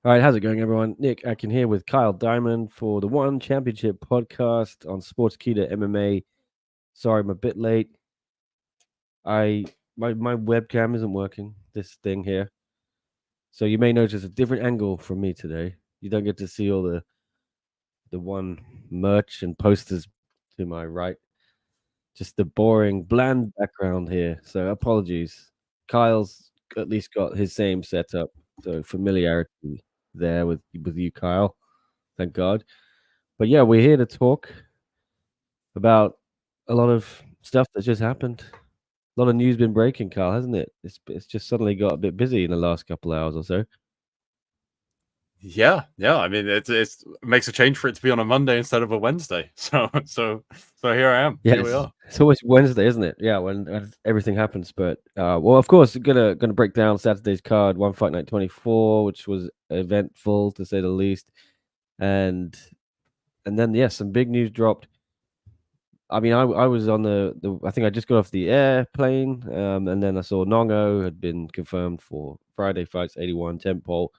All right, how's it going, everyone? Nick Atkin here with Kyle Diamond for the One Championship podcast on Sportskeeda MMA. Sorry, I'm a bit late. My webcam isn't working. This thing here, so you may notice a different angle from me today. You don't get to see all the one merch and posters to my right. Just the boring, bland background here. So apologies. Kyle's at least got his same setup, so familiarity there with you, Kyle. Thank God. But yeah, we're here to talk about a lot of stuff that's just happened. A lot of news been breaking, Carl, hasn't it? It's just suddenly got a bit busy in the last couple of hours or so. Yeah. I mean, it makes a change for it to be on a Monday instead of a Wednesday. So here I am. Yeah, Here we are. it's always Wednesday, isn't it? Yeah, when everything happens. But well, of course, gonna break down Saturday's card, One Fight Night 24, which was eventful to say the least, and then yeah, some big news dropped. I mean, I was on the I think I just got off the airplane, and then I saw Nongo had been confirmed for Friday Fights 81 tent pole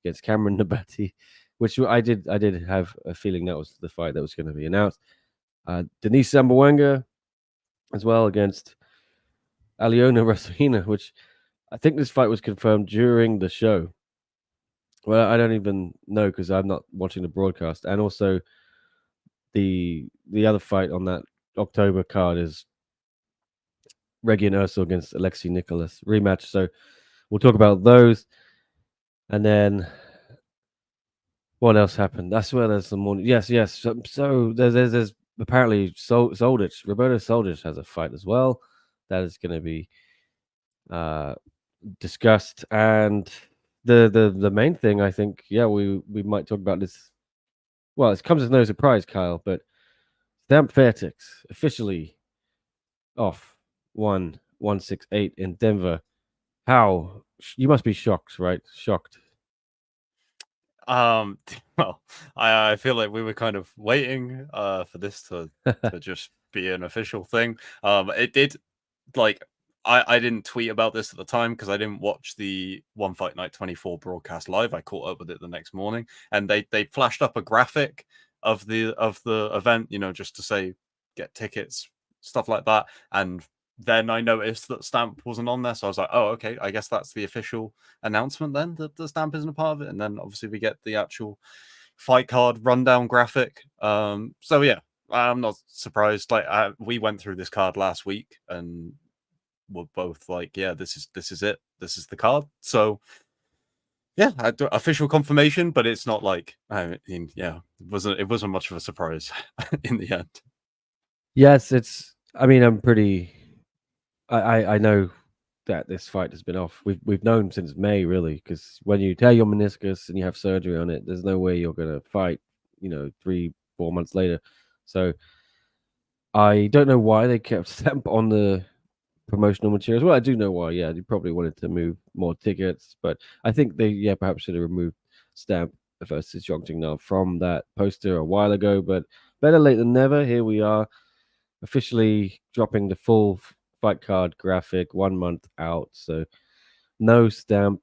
against Cameron Nabati, which I did have a feeling that was the fight that was going to be announced. Denice Zamboanga as well against Alyona Rassohyna, which I think this fight was confirmed during the show. Well, I don't even know because I'm not watching the broadcast, and also the other fight on that October card is Reggie and Ursel against Alexei Nicholas rematch. So we'll talk about those. And then what else happened? I swear there's some more. Yes. So there's apparently Soldic. Roberto Soldic has a fight as well. That is going to be discussed. And the main thing, I think, yeah, we might talk about this. Well, it comes as no surprise, Kyle, but Stamp Fairtex officially off 168 in Denver. How you must be shocked, right? Shocked. Well, I feel like we were kind of waiting for this to just be an official thing. It did like I didn't tweet about this at the time because I didn't watch the One Fight Night 24 broadcast live. I caught up with it the next morning, and they flashed up a graphic of the event, just to say get tickets, stuff like that. And then I noticed that Stamp wasn't on there, so I was like, oh, okay, I guess that's the official announcement then, that the Stamp isn't a part of it. And then obviously we get the actual fight card rundown graphic. So yeah, I'm not surprised. Like we went through this card last week and were both like, yeah, this is it. This is the card. So yeah, official confirmation, but it's not like, I mean, yeah, it wasn't much of a surprise in the end. Yes, I mean, I know that this fight has been off. We've known since May, really, because when you tear your meniscus and you have surgery on it, there's no way you're gonna fight, 3-4 months later. So I don't know why they kept Stamp on the promotional materials. Well, I do know why. Yeah, they probably wanted to move more tickets, but I think they perhaps should have removed Stamp versus Zhongjing from that poster a while ago. But better late than never. Here we are, officially dropping the full fight card graphic 1 month out. So no Stamp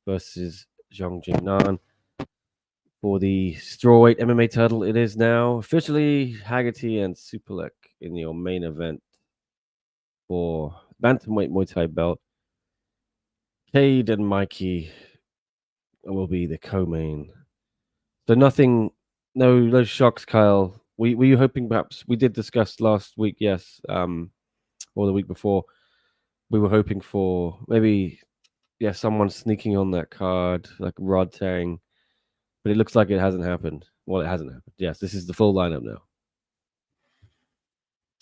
versus Zhongjing for the strawweight MMA title. It is now officially Haggerty and Supalek in your main event for bantamweight Muay Thai belt. Cade and Mikey will be the co-main. So no shocks, Kyle. Were you hoping perhaps we did discuss last week? Yes, or the week before. We were hoping for maybe someone sneaking on that card like Rod Tang, but it looks like it hasn't happened. Well, it hasn't happened. Yes, this is the full lineup now.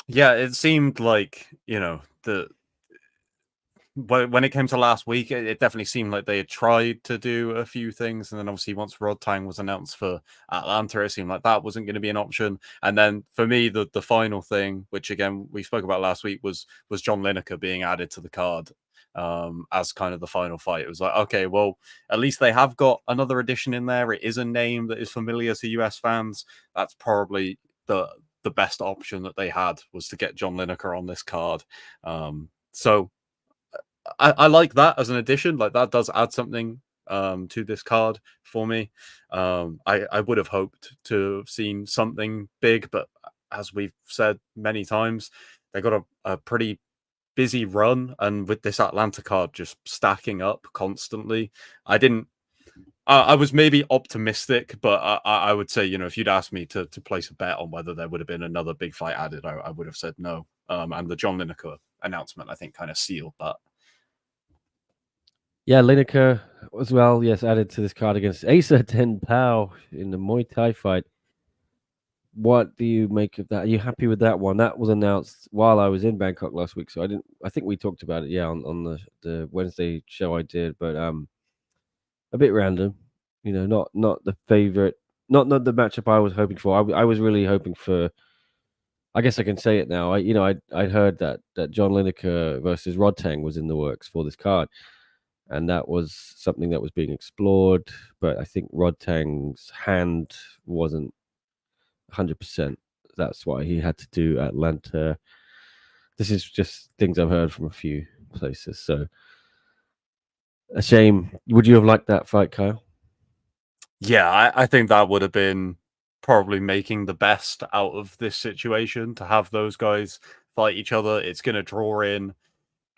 Yeah, it seemed like, when it came to last week, it definitely seemed like they had tried to do a few things, and then obviously once Rod Tang was announced for Atlanta, it seemed like that wasn't going to be an option. And then for me, the final thing, which again we spoke about last week, was John Lineker being added to the card as kind of the final fight. It was like, okay, well, at least they have got another addition in there. It is a name that is familiar to US fans. That's probably the best option that they had, was to get John Lineker on this card. So I like that as an addition. Like, that does add something to this card for me. I would have hoped to have seen something big, but as we've said many times, they got a pretty busy run, and with this Atlanta card just stacking up constantly, I was maybe optimistic, but I would say, if you'd asked me to place a bet on whether there would have been another big fight added, I would have said no. And the John Lineker announcement, I think, kind of sealed that. Yeah, Lineker as well, yes, added to this card against Asa Ten Pao in the Muay Thai fight. What do you make of that? Are you happy with that one? That was announced while I was in Bangkok last week, so I think we talked about it, yeah, on the Wednesday show I did, but a bit random, not the favorite, not the matchup I was hoping for. I was really hoping for. I guess I can say it now. I'd heard that John Lineker versus Rodtang was in the works for this card, and that was something that was being explored. But I think Rodtang's hand wasn't 100%. That's why he had to do Atlanta. This is just things I've heard from a few places. So a shame. Would you have liked that fight, Kyle? Yeah, I think that would have been probably making the best out of this situation to have those guys fight each other. It's going to draw in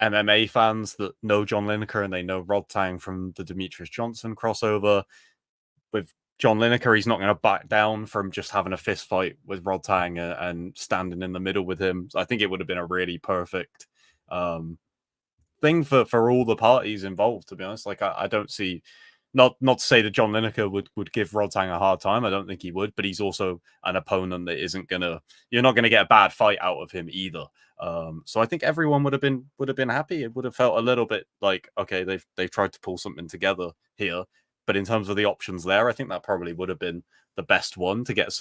MMA fans that know John Lineker and they know Rodtang from the Demetrius Johnson crossover. With John Lineker, he's not going to back down from just having a fist fight with Rodtang and standing in the middle with him. So I think it would have been a really perfect thing for all the parties involved, to be honest. Like I don't see, not to say that John Lineker would give Rodtang a hard time. I don't think he would, but he's also an opponent that you're not gonna get a bad fight out of him either. So I think everyone would have been happy. It would have felt a little bit like, okay, they've tried to pull something together here. But in terms of the options there, I think that probably would have been the best one to get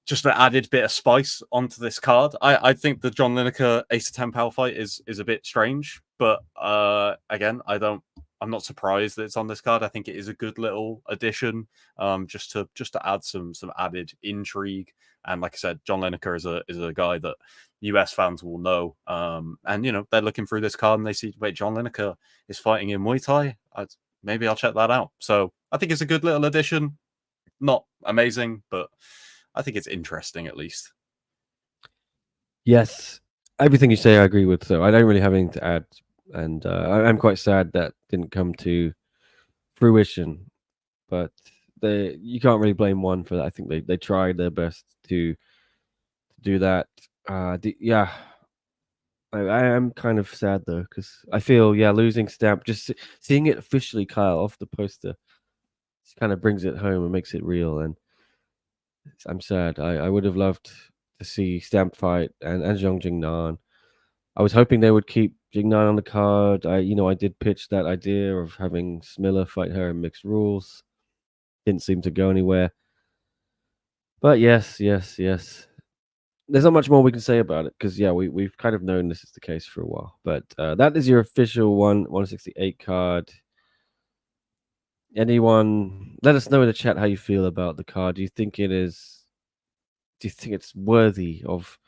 just an added bit of spice onto this card. I think the John Lineker Ace of 10 Pal fight is a bit strange, but again, I'm not surprised that it's on this card. I think it is a good little addition, just to add some added intrigue. And like I said, John Lineker is a guy that US fans will know. And they're looking through this card and they see, wait, John Lineker is fighting in Muay Thai. Maybe I'll check that out. So I think it's a good little addition. Not amazing, but I think it's interesting at least. Yes, everything you say I agree with. So I don't really have anything to add, and I'm quite sad that didn't come to fruition. But you can't really blame one for that. I think they tried their best to do that. Yeah, I am kind of sad though because I feel losing Stamp, just seeing it officially, Kyle, off the poster, kind of brings it home and makes it real. And I'm sad. I would have loved to see Stamp fight and Zhong Jingnan. I was hoping they would keep Jingnan on the card. I did pitch that idea of having Smiller fight her in mixed rules. Didn't seem to go anywhere. But yes. There's not much more we can say about it because we've kind of known this is the case for a while. But that is your official 168 card. Anyone, let us know in the chat how you feel about the card. Do you think it's worthy of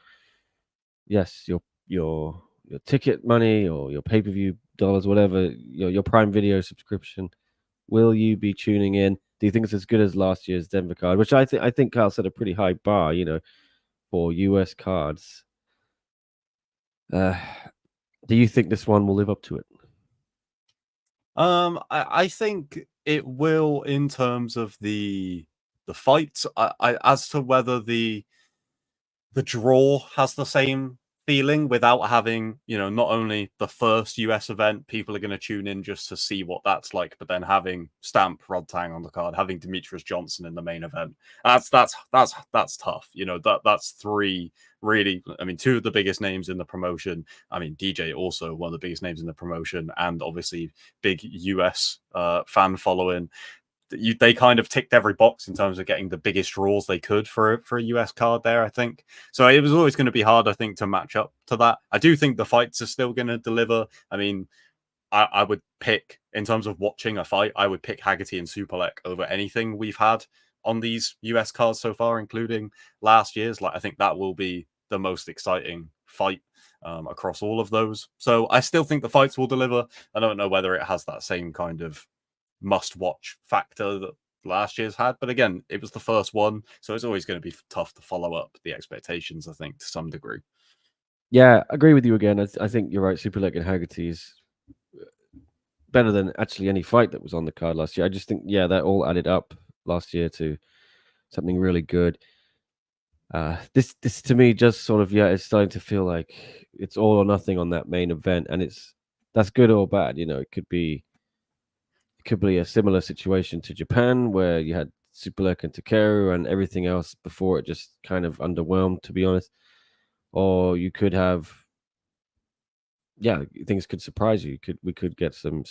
your ticket money or your pay-per-view dollars, whatever, your Prime Video subscription? Will you be tuning in? Do you think it's as good as last year's Denver card, which I think Kyle set a pretty high bar, for US cards? Do you think this one will live up to it? I think it will in terms of the fights. As to whether the draw has the same feeling without having, not only the first US event, people are going to tune in just to see what that's like, but then having Stamp Rodtang on the card, having Demetrius Johnson in the main event. That's tough. That's three really, two of the biggest names in the promotion. DJ also one of the biggest names in the promotion, and obviously big US fan following. They kind of ticked every box in terms of getting the biggest draws they could for a US card there, I think. So it was always going to be hard, I think, to match up to that. I do think the fights are still going to deliver. I would pick, in terms of watching a fight, I would pick Haggerty and Supalek over anything we've had on these US cards so far, including last year's. I think that will be the most exciting fight across all of those. So I still think the fights will deliver. I don't know whether it has that same kind of must-watch factor that last year's had. But again, it was the first one, so it's always going to be tough to follow up the expectations, I think, to some degree. Yeah, I agree with you again. I think you're right. Super Leg and Haggerty is better than actually any fight that was on the card last year. I just think, yeah, that all added up last year to something really good. This to me just sort of, yeah, it's starting to feel like it's all or nothing on that main event, and that's good or bad. You know, it could be a similar situation to Japan where you had Superlek and Takeru and everything else before it just kind of underwhelmed, to be honest. Or you could have, yeah, things could surprise you. We could get some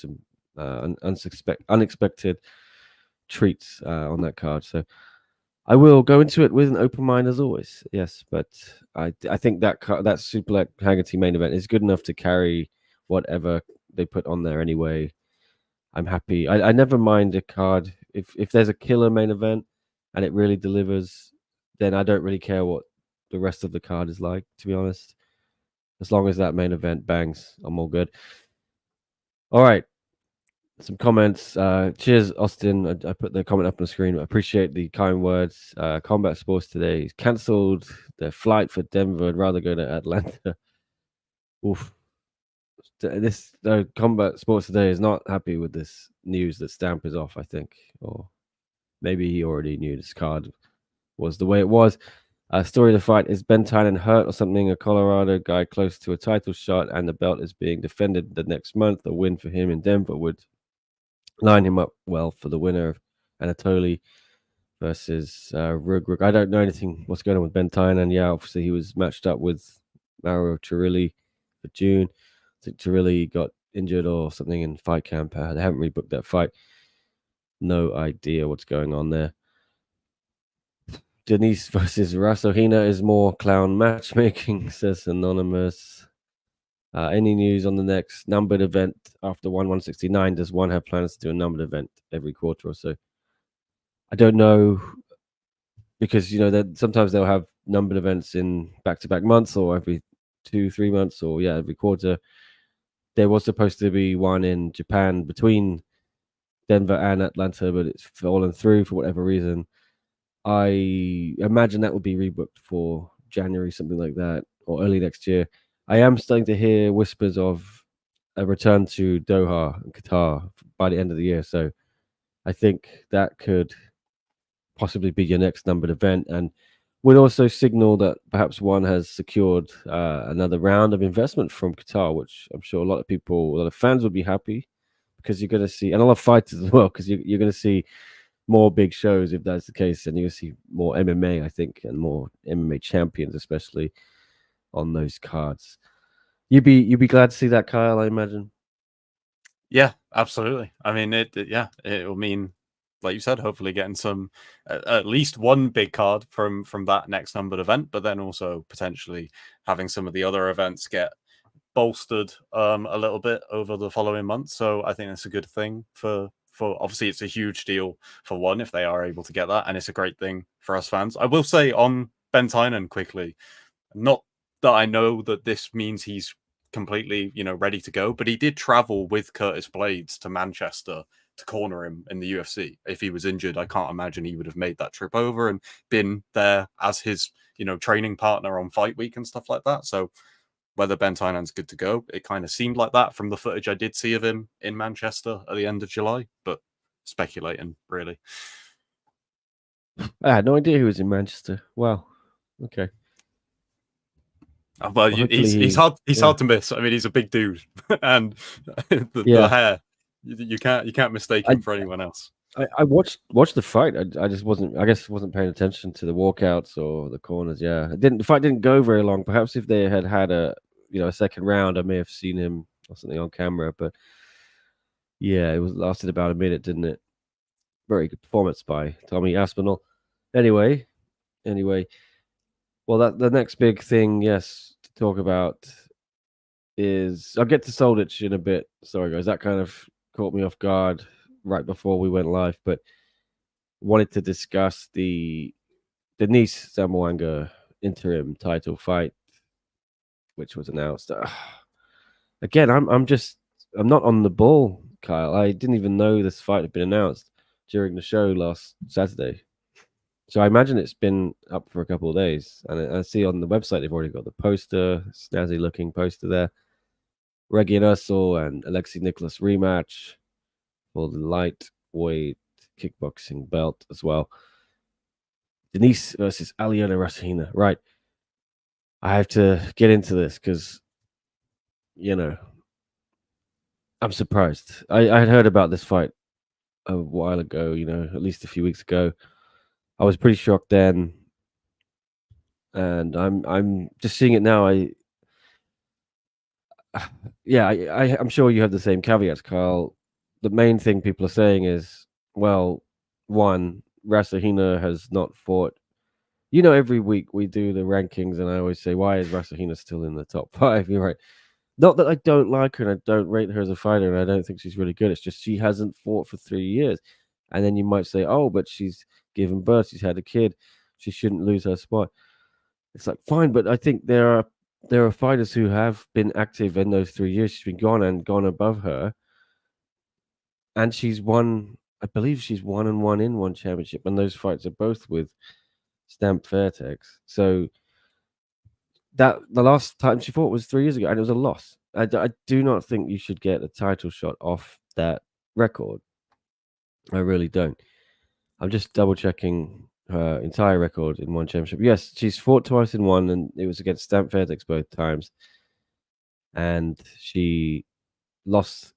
unexpected treats on that card. So I will go into it with an open mind as always. Yes, but I think that Superlek Haggerty main event is good enough to carry whatever they put on there anyway. I'm happy. I never mind a card if there's a killer main event and it really delivers, then I don't really care what the rest of the card is like, to be honest. As long as that main event bangs, I'm all good. All right. Some comments. Cheers, Austin. I put the comment up on the screen. I appreciate the kind words. Combat Sports today cancelled their flight for Denver. I'd rather go to Atlanta. Oof. This Combat Sports today is not happy with this news that Stamp is off, I think. Or maybe he already knew this card was the way it was. Story of the fight is Ben Tynan hurt or something. A Colorado guy close to a title shot, and the belt is being defended the next month. A win for him in Denver would line him up well for the winner of Anatoly versus Rug. I don't know anything what's going on with Ben Tynan. Yeah, obviously he was matched up with Mauro Cirilli for June. I think Cirilli got injured or something in fight camp. They haven't rebooked that fight. No idea what's going on there. Denice versus Rassohyna is more clown matchmaking, says Anonymous. Any news on the next numbered event after 169? Does one have plans to do a numbered event every quarter or so? I don't know, because sometimes they'll have numbered events in back-to-back months or every 2-3 months, or every quarter. There was supposed to be one in Japan between Denver and Atlanta, but it's fallen through for whatever reason. I imagine that would be rebooked for January, something like that, or early next year. I am starting to hear whispers of a return to Doha, Qatar, by the end of the year. So I think that could possibly be your next numbered event, and would also signal that perhaps one has secured another round of investment from Qatar, which I'm sure a lot of fans would be happy, because you're going to see, and a lot of fighters as well, because you're going to see more big shows if that's the case, and you'll see more MMA, I think, and more MMA champions, especially on those cards. You'd be glad to see that, Kyle, I imagine. Yeah, absolutely. I mean, it will mean, like you said, hopefully getting some at least one big card from that next numbered event, but then also potentially having some of the other events get bolstered a little bit over the following months. So I think that's a good thing for obviously it's a huge deal for one if they are able to get that, and it's a great thing for us fans. I will say on Ben Tynan quickly, not that I know that this means he's completely ready to go, but he did travel with Curtis Blades to Manchester to corner him in the UFC. If he was injured, I can't imagine he would have made that trip over and been there as his training partner on fight week and stuff like that. So whether Ben Tynan's good to go, it kind of seemed like that from the footage I did see of him in Manchester at the end of July, but speculating, really. I had no idea he was in Manchester. Wow. Okay. Well, he's hard to miss. I mean, he's a big dude, and the hair, you can't mistake him for anyone else. I watched the fight. I just wasn't paying attention to the walkouts or the corners. Yeah, the fight didn't go very long. Perhaps if they had a second round, I may have seen him or something on camera. But yeah, it lasted about a minute, didn't it? Very good performance by Tommy Aspinall. Anyway, well, the next big thing, yes, to talk about is, I'll get to Soldic in a bit. Sorry, guys, that kind of caught me off guard right before we went live, but wanted to discuss the Denice Zamboanga interim title fight, which was announced. Again, I'm not on the ball, Kyle. I didn't even know this fight had been announced during the show last Saturday. So I imagine it's been up for a couple of days. And I see on the website they've already got the poster, snazzy looking poster there. Reggie Russell and Alexei Nicholas rematch for the lightweight kickboxing belt as well. Denice versus Alyona Rassohyna. Right. I have to get into this because, I'm surprised. I had heard about this fight a while ago, at least a few weeks ago. I was pretty shocked then. And I'm just seeing it now. I'm sure you have the same caveats, Kyle. The main thing people are saying is, well, one, Rassohyna has not fought. Every week we do the rankings, and I always say, why is Rassohyna still in the top 5? You're right. Not that I don't like her and I don't rate her as a fighter, and I don't think she's really good. It's just she hasn't fought for 3 years. And then you might say, oh, but she's given birth, she's had a kid, she shouldn't lose her spot. It's like, fine, but I think there are fighters who have been active in those 3 years. She's been gone above her, and she's won. I believe she's 1-1 in one championship, and those fights are both with Stamp Fairtex. So that the last time she fought was 3 years ago, and it was a loss. I do not think you should get a title shot off that record. I really don't. I'm just double checking her entire record in one championship. Yes, she's fought twice in one, and it was against Stamp Fairtex both times. And she lost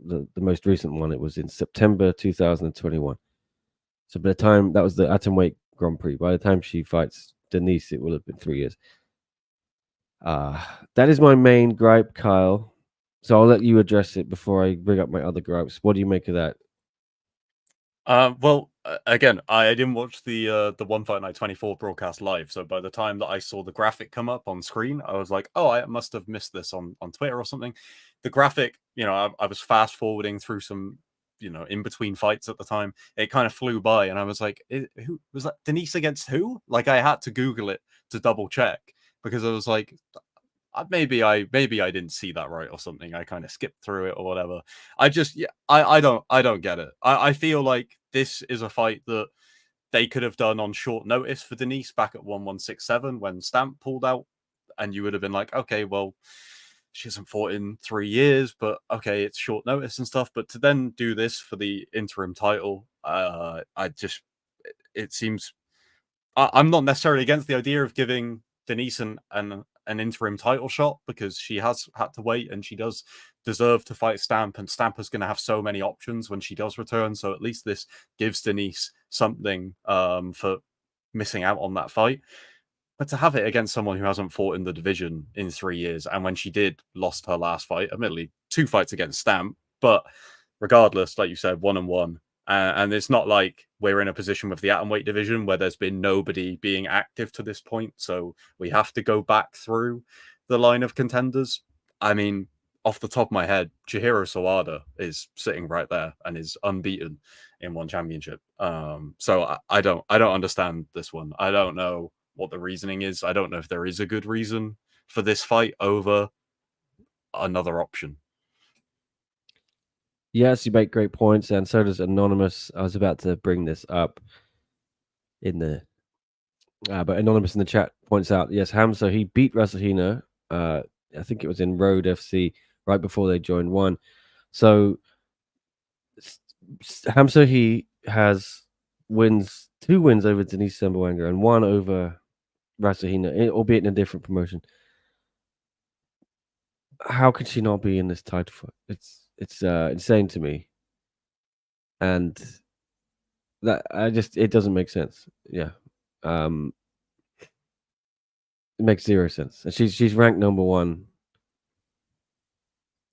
the most recent one. It was in September 2021. So by the time that was the atomweight Grand Prix, by the time she fights Denice, it will have been 3 years. That is my main gripe, Kyle. So I'll let you address it before I bring up my other gripes. What do you make of that? Well, again, I didn't watch the One Fight Night 24 broadcast live, so by the time that I saw the graphic come up on screen, I was like, oh, I must have missed this on Twitter or something. The graphic, I was fast forwarding through some, in between fights at the time. It kind of flew by, and I was like, who was that? Denice against who? Like, I had to Google it to double check because I was like, maybe I didn't see that right or something. I kind of skipped through it or whatever. I don't get it. I feel like this is a fight that they could have done on short notice for Denice back at 1167 when Stamp pulled out, and you would have been like, okay, well, she hasn't fought in 3 years, but okay, it's short notice and stuff. But to then do this for the interim title, it seems I'm not necessarily against the idea of giving Denice an interim title shot because she has had to wait and she does deserve to fight Stamp, and Stamp is going to have so many options when she does return. So at least this gives Denice something for missing out on that fight. But to have it against someone who hasn't fought in the division in 3 years, and when she did lost her last fight, admittedly 2 fights against Stamp, but regardless, like you said, 1-1. And it's not like we're in a position with the atomweight division where there's been nobody being active to this point. So we have to go back through the line of contenders. I mean, off the top of my head, Chihiro Sawada is sitting right there and is unbeaten in one championship. So I don't understand this one. I don't know what the reasoning is. I don't know if there is a good reason for this fight over another option. Yes, you make great points, and so does Anonymous. I was about to bring this up in the, but Anonymous in the chat points out, yes, Hamza, he beat Rassohyna. I think it was in Road FC right before they joined one. So Hamza, he has 2 wins over Denice Zamboanga and 1 over Rassohyna, albeit in a different promotion. How could she not be in this title fight? It's insane to me, and that it doesn't make sense. Yeah, it makes 0 sense. And she's ranked number 1.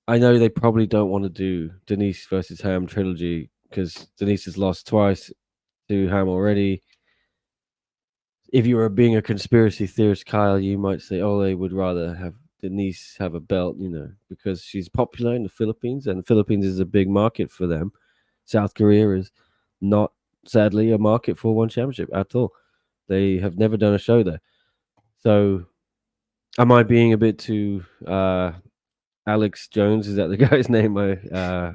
I know they probably don't want to do Denice versus Ham trilogy because Denice has lost twice to Ham already. If you were being a conspiracy theorist, Kyle, you might say, oh, they would rather have Denice have a belt, because she's popular in the Philippines, and the Philippines is a big market for them. South Korea is not, sadly, a market for one championship at all. They have never done a show there. So, am I being a bit too Alex Jones? Is that the guy's name?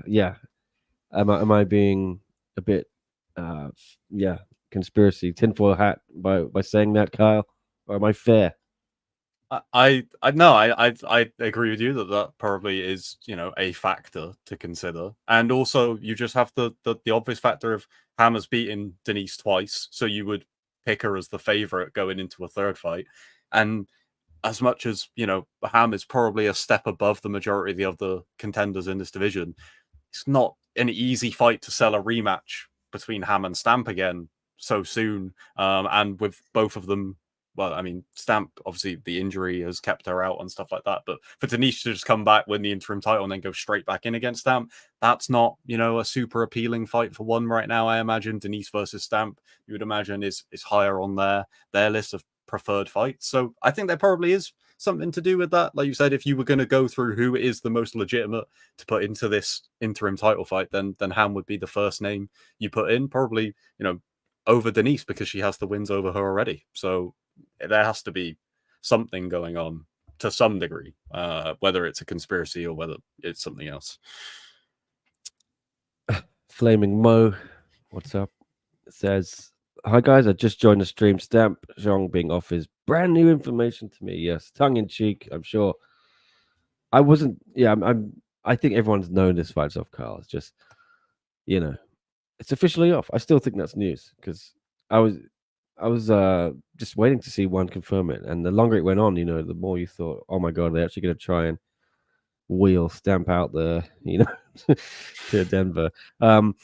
Yeah. Am I being a bit, uh, yeah, conspiracy tinfoil hat by saying that, Kyle, or am I fair? I no, I agree with you that that probably is, you know, a factor to consider, and also you just have the obvious factor of Hammer's beaten Denice twice, so you would pick her as the favorite going into a third fight, and as much as you know, Ham is probably a step above the majority of the other contenders in this division. It's not an easy fight to sell a rematch between Ham and Stamp again so soon, and with both of them. Well, I mean, Stamp, obviously, the injury has kept her out and stuff like that. But for Denice to just come back, win the interim title, and then go straight back in against Stamp, that's not, you know, a super appealing fight for one right now. I imagine Denice versus Stamp, you would imagine, is higher on their list of preferred fights. So I think there probably is something to do with that. Like you said, if you were going to go through who is the most legitimate to put into this interim title fight, then Ham would be the first name you put in, probably, you know, over Denice because she has the wins over her already. So there has to be something going on to some degree, whether it's a conspiracy or whether it's something else. Flaming Mo, what's up? Says, "Hi guys, I just joined the stream. Stamp Zhong being offers brand new information to me. Yes, tongue in cheek, I'm sure. I wasn't. Yeah, I think everyone's known this fight's off, Carl. It's just, you know, it's officially off. I still think that's news because I was I was just waiting to see one confirm it, and the longer it went on, the more you thought, oh my god, they're actually going to try and wheel Stamp out the, to Denver. What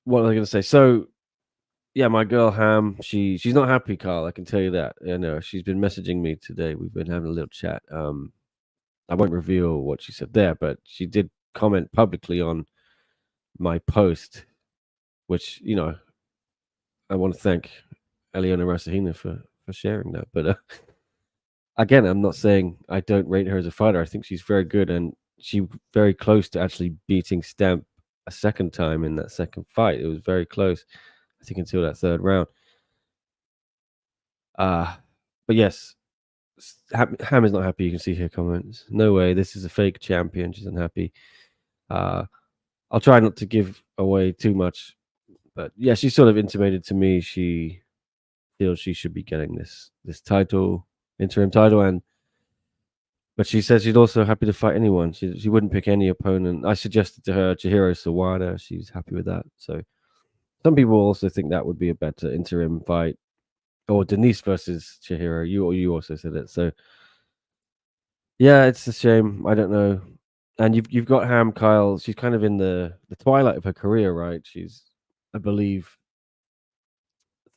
was I going to say? So yeah, my girl Ham, she's not happy, Carl. I can tell you that. She's been messaging me today. We've been having a little chat. I won't reveal what she said there, but she did comment publicly on my post, which I want to thank Alyona Rassohyna for sharing that. But again, I'm not saying I don't rate her as a fighter. I think she's very good, and she very close to actually beating Stamp a second time in that second fight. It was very close, I think, until that third round. But yes, Ham is not happy. You can see her comments. No way, this is a fake champion. She's unhappy. I'll try not to give away too much, but yeah, she sort of intimated to me she feels she should be getting this title, interim title, but she says she's also happy to fight anyone. She wouldn't pick any opponent. I suggested to her Chihiro Sawada. She's happy with that. So some people also think that would be a better interim fight, or Denice versus Chihiro. You also said it. So yeah, it's a shame. I don't know. And you've got Ham, Kyle. She's kind of in the twilight of her career, right? She's, I believe,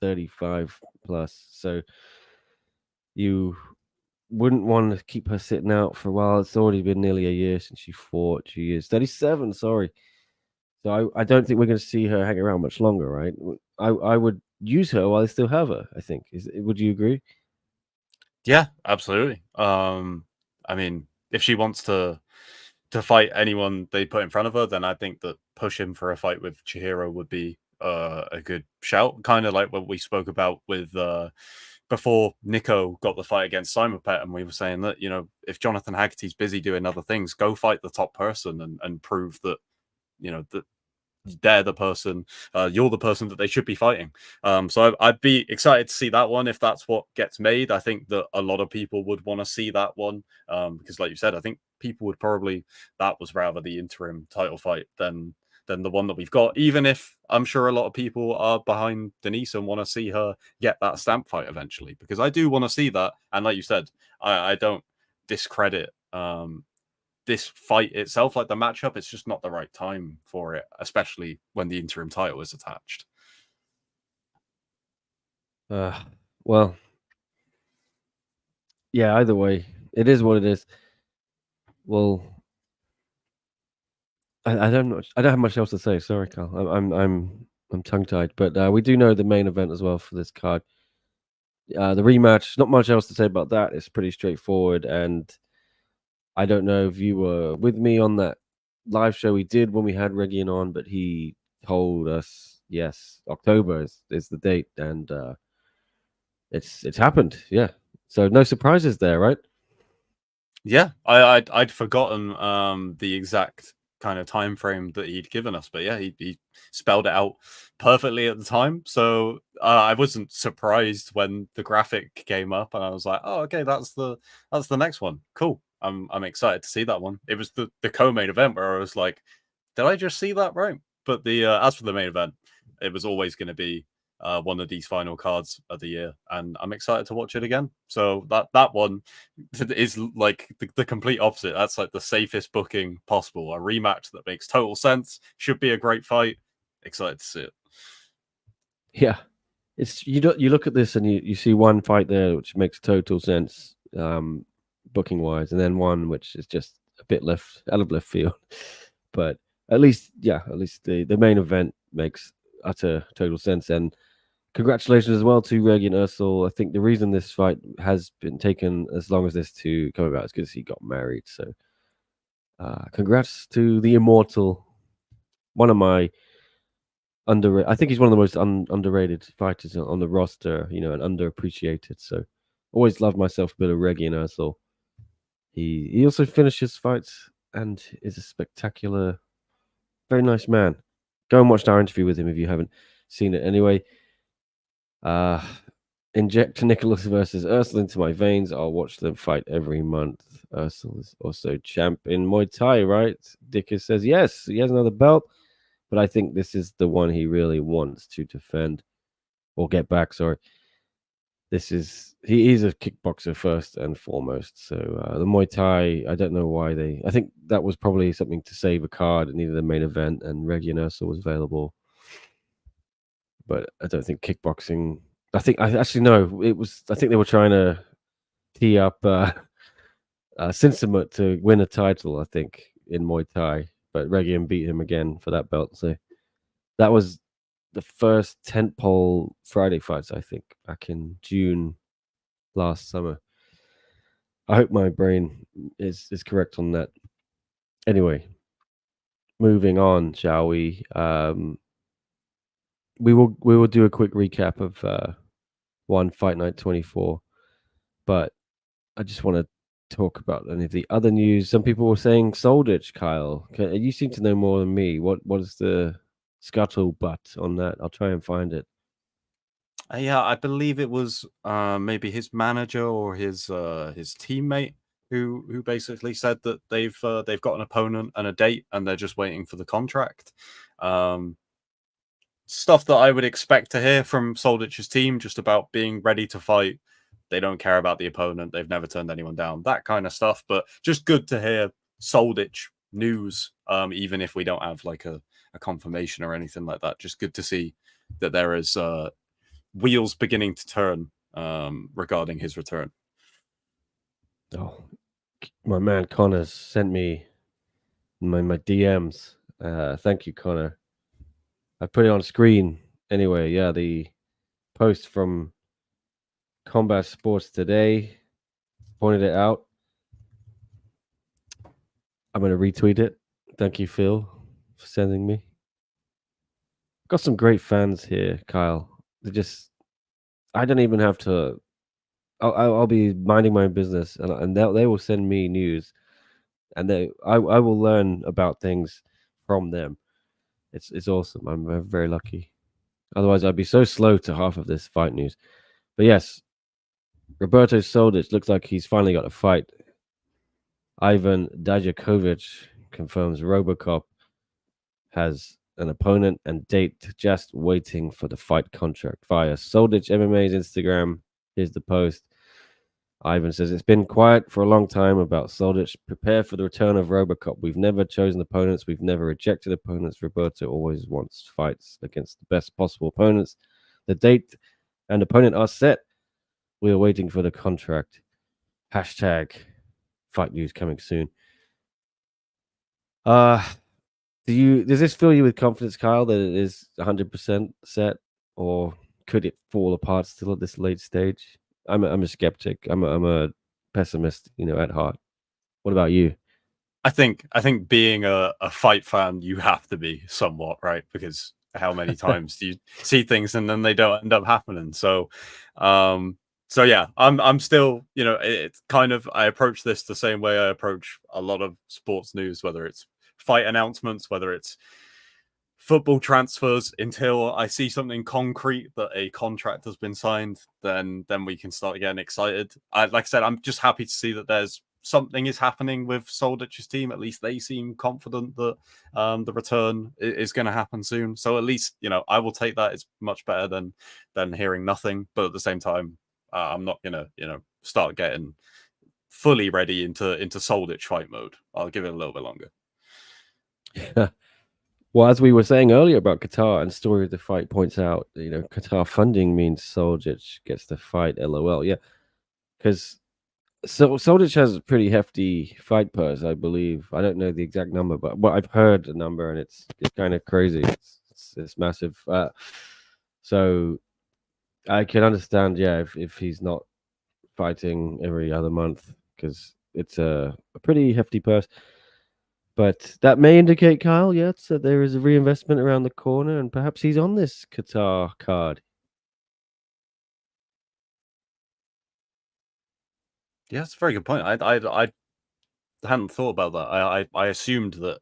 35 plus. So you wouldn't want to keep her sitting out for a while. It's already been nearly a year since she fought. She is 37. Sorry. So I don't think we're going to see her hang around much longer, right? I would use her while I still have her. I think. Would you agree? Yeah, absolutely. I mean, if she wants to fight anyone they put in front of her, then I think that pushing for a fight with Chihiro would be a good shout. Kind of like what we spoke about with before Nico got the fight against Simon Pet, and we were saying that, you know, if Jonathan Haggerty's busy doing other things, go fight the top person and prove that, you know, that they're the person, you're the person that they should be fighting. So I'd be excited to see that one if that's what gets made. I think that a lot of people would want to see that one because, like you said, I think people would probably, that was rather the interim title fight than the one that we've got. Even if I'm sure a lot of people are behind Denice and want to see her get that Stamp fight eventually, because I do want to see that. And like you said, I don't discredit this fight itself, like the matchup. It's just not the right time for it, especially when the interim title is attached. Well, yeah. Either way, it is what it is. Well, I don't know. I don't have much else to say. Sorry, Carl. I'm tongue tied. But we do know the main event as well for this card. The rematch. Not much else to say about that. It's pretty straightforward, and I don't know if you were with me on that live show we did when we had Regian on, but he told us yes, October is the date, and it's happened. Yeah, so no surprises there, right? Yeah, I'd forgotten the exact kind of time frame that he'd given us. But yeah, he spelled it out perfectly at the time. So I wasn't surprised when the graphic came up, and I was like, oh, okay, that's the next one. Cool. I'm excited to see that one. It was the co-main event where I was like, did I just see that right? But the as for the main event, it was always going to be one of these final cards of the year, and I'm excited to watch it again. So that one is like the complete opposite. That's like the safest booking possible. A rematch that makes total sense. Should be a great fight. Excited to see it. Yeah, it's you look at this and you see one fight there which makes total sense, booking wise, and then one which is just a bit out of left field. But at least the main event makes utter total sense. And congratulations as well to Reggie and Ursel. I think the reason this fight has been taken as long as this to come about is because he got married. So congrats to the immortal, one of my I think he's one of the most underrated fighters on the roster, and underappreciated. So always loved myself a bit of Reggie and Ursel. He also finishes fights and is a spectacular, very nice man. Go and watch our interview with him if you haven't seen it. Anyway, inject Nicholas versus Ursel into my veins. I'll watch them fight every month. Ursel is also champ in Muay Thai, right? Dicker says yes. He has another belt, but I think this is the one he really wants to defend or get back. Sorry. He's a kickboxer first and foremost. So the Muay Thai, I don't know why I think that was probably something to save a card. It needed a main event, and Reggie and Ursel was available. But I don't think kickboxing. I think I actually know it was. I think they were trying to tee up Sinsamut to win a title. I think in Muay Thai, but Reggie beat him again for that belt. So that was the first tentpole Friday fights, I think, back in June last summer. I hope my brain is correct on that. Anyway, moving on, shall we? We will do a quick recap of one Fight Night 24, but I just want to talk about any of the other news. Some people were saying Soldic, Kyle. You seem to know more than me. What is the scuttlebutt on that? I'll try and find it. Yeah, I believe it was maybe his manager or his teammate who basically said that they've got an opponent and a date, and they're just waiting for the contract. Stuff that I would expect to hear from Soldic's team, just about being ready to fight. They don't care about the opponent. They've never turned anyone down. That kind of stuff. But just good to hear Soldic news, even if we don't have like a confirmation or anything like that. Just good to see that there is wheels beginning to turn regarding his return. Oh, my man Connor sent me my DMs. Thank you, Connor. I put it on screen. Anyway, yeah, the post from Combat Sports Today pointed it out. I'm going to retweet it. Thank you, Phil, for sending me. Got some great fans here, Kyle. I don't even have to. I'll be minding my business, and they will send me news, and I will learn about things from them. It's awesome. I'm very lucky. Otherwise, I'd be so slow to half of this fight news. But yes, Roberto Soldic looks like he's finally got a fight. Ivan Dajakovic confirms RoboCop has an opponent and date, just waiting for the fight contract via Soldic MMA's Instagram. Here's the post. Ivan says, it's been quiet for a long time about Soldic. Prepare for the return of RoboCop. We've never chosen opponents. We've never rejected opponents. Roberto always wants fights against the best possible opponents. The date and opponent are set. We are waiting for the contract. Hashtag fight news coming soon. Does this fill you with confidence, Kyle, that it is 100% set, or could it fall apart still at this late stage? I'm a skeptic. I'm a pessimist, at heart. What about you? I think being a fight fan, you have to be somewhat, right, because how many times do you see things and then they don't end up happening? So yeah, I'm still, it's kind of, I approach this the same way I approach a lot of sports news, whether it's fight announcements, whether it's football transfers, until I see something concrete that a contract has been signed, then we can start getting excited. Like I said, I'm just happy to see that there's something is happening with Soldic's team. At least they seem confident that the return is going to happen soon. So at least, you know, I will take that. It's much better than hearing nothing. But at the same time, I'm not gonna, you know, start getting fully ready into Soldic fight mode. I'll give it a little bit longer. Well, as we were saying earlier about Qatar, and Story of the Fight points out, you know, Qatar funding means Soldic gets the fight. LOL. Yeah, because Soldic has a pretty hefty fight purse, I believe. I don't know the exact number, but I've heard the number, and it's kind of crazy. It's massive. So I can understand, yeah, if he's not fighting every other month, because it's a pretty hefty purse. But that may indicate, Kyle, yes, that there is a reinvestment around the corner, and perhaps he's on this Qatar card. Yeah, that's a very good point. I hadn't thought about that. I assumed that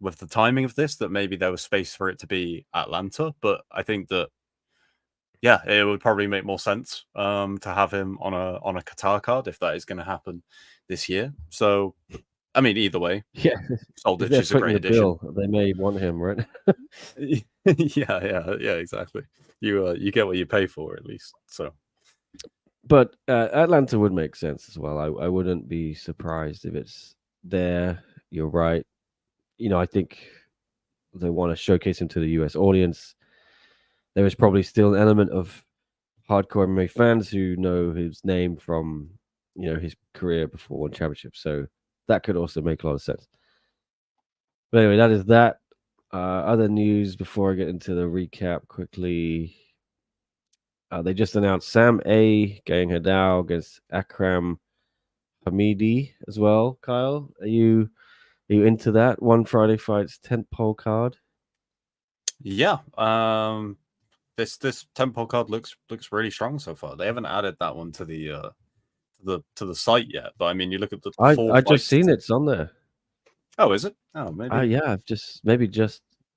with the timing of this, that maybe there was space for it to be Atlanta, but I think that, yeah, it would probably make more sense to have him on a Qatar card if that is going to happen this year. So, I mean, either way, Yeah, if Soldic they're is a great footing the addition. bill, they may want him, right? yeah, exactly. You get what you pay for, at least. So, But Atlanta would make sense as well. I wouldn't be surprised if it's there. You're right. You know, I think they want to showcase him to the US audience. There is probably still an element of hardcore MMA fans who know his name from, you know, his career before one championship. So that could also make a lot of sense. But anyway, that is that. Other news before I get into the recap quickly. They just announced Sam A getting Hadao against Akram Hamidi as well. Kyle, are you into that? One Friday Fights tentpole card. yeah, this tempo card looks really strong so far. They haven't added that one to the site yet, but I mean, you look at the four I fights. just seen it's on there. Oh, is it? Oh, maybe. Yeah, I've just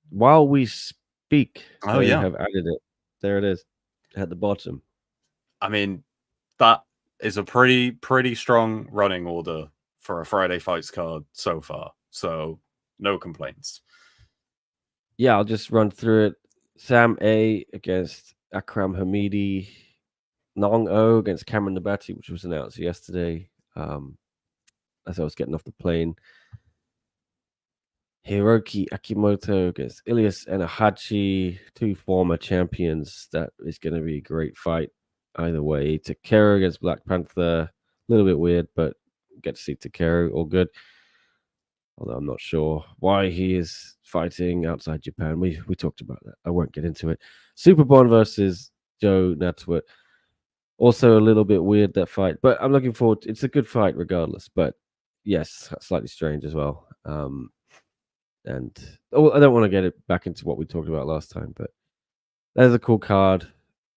while we speak, Oh, they yeah. have added it. There it is at the bottom. I mean, that is a pretty strong running order for a Friday Fights card so far. So no complaints. Yeah, I'll just run through it. Sam A against Akram Hamidi. Nong O against Cameron Nabati, which was announced yesterday. As I was getting off the plane. Hiroki Akimoto against Elias Ennahachi, two former champions. That is going to be a great fight either way. Takeru against Black Panther. A little bit weird, but get to see Takeru. All good. Although I'm not sure why he is fighting outside Japan. We talked about that. I won't get into it. Superbond versus Joe Natsuit. Also a little bit weird, that fight. But I'm looking forward. It's a good fight regardless. But yes, slightly strange as well. And I don't want to get it back into what we talked about last time, but there's a cool card.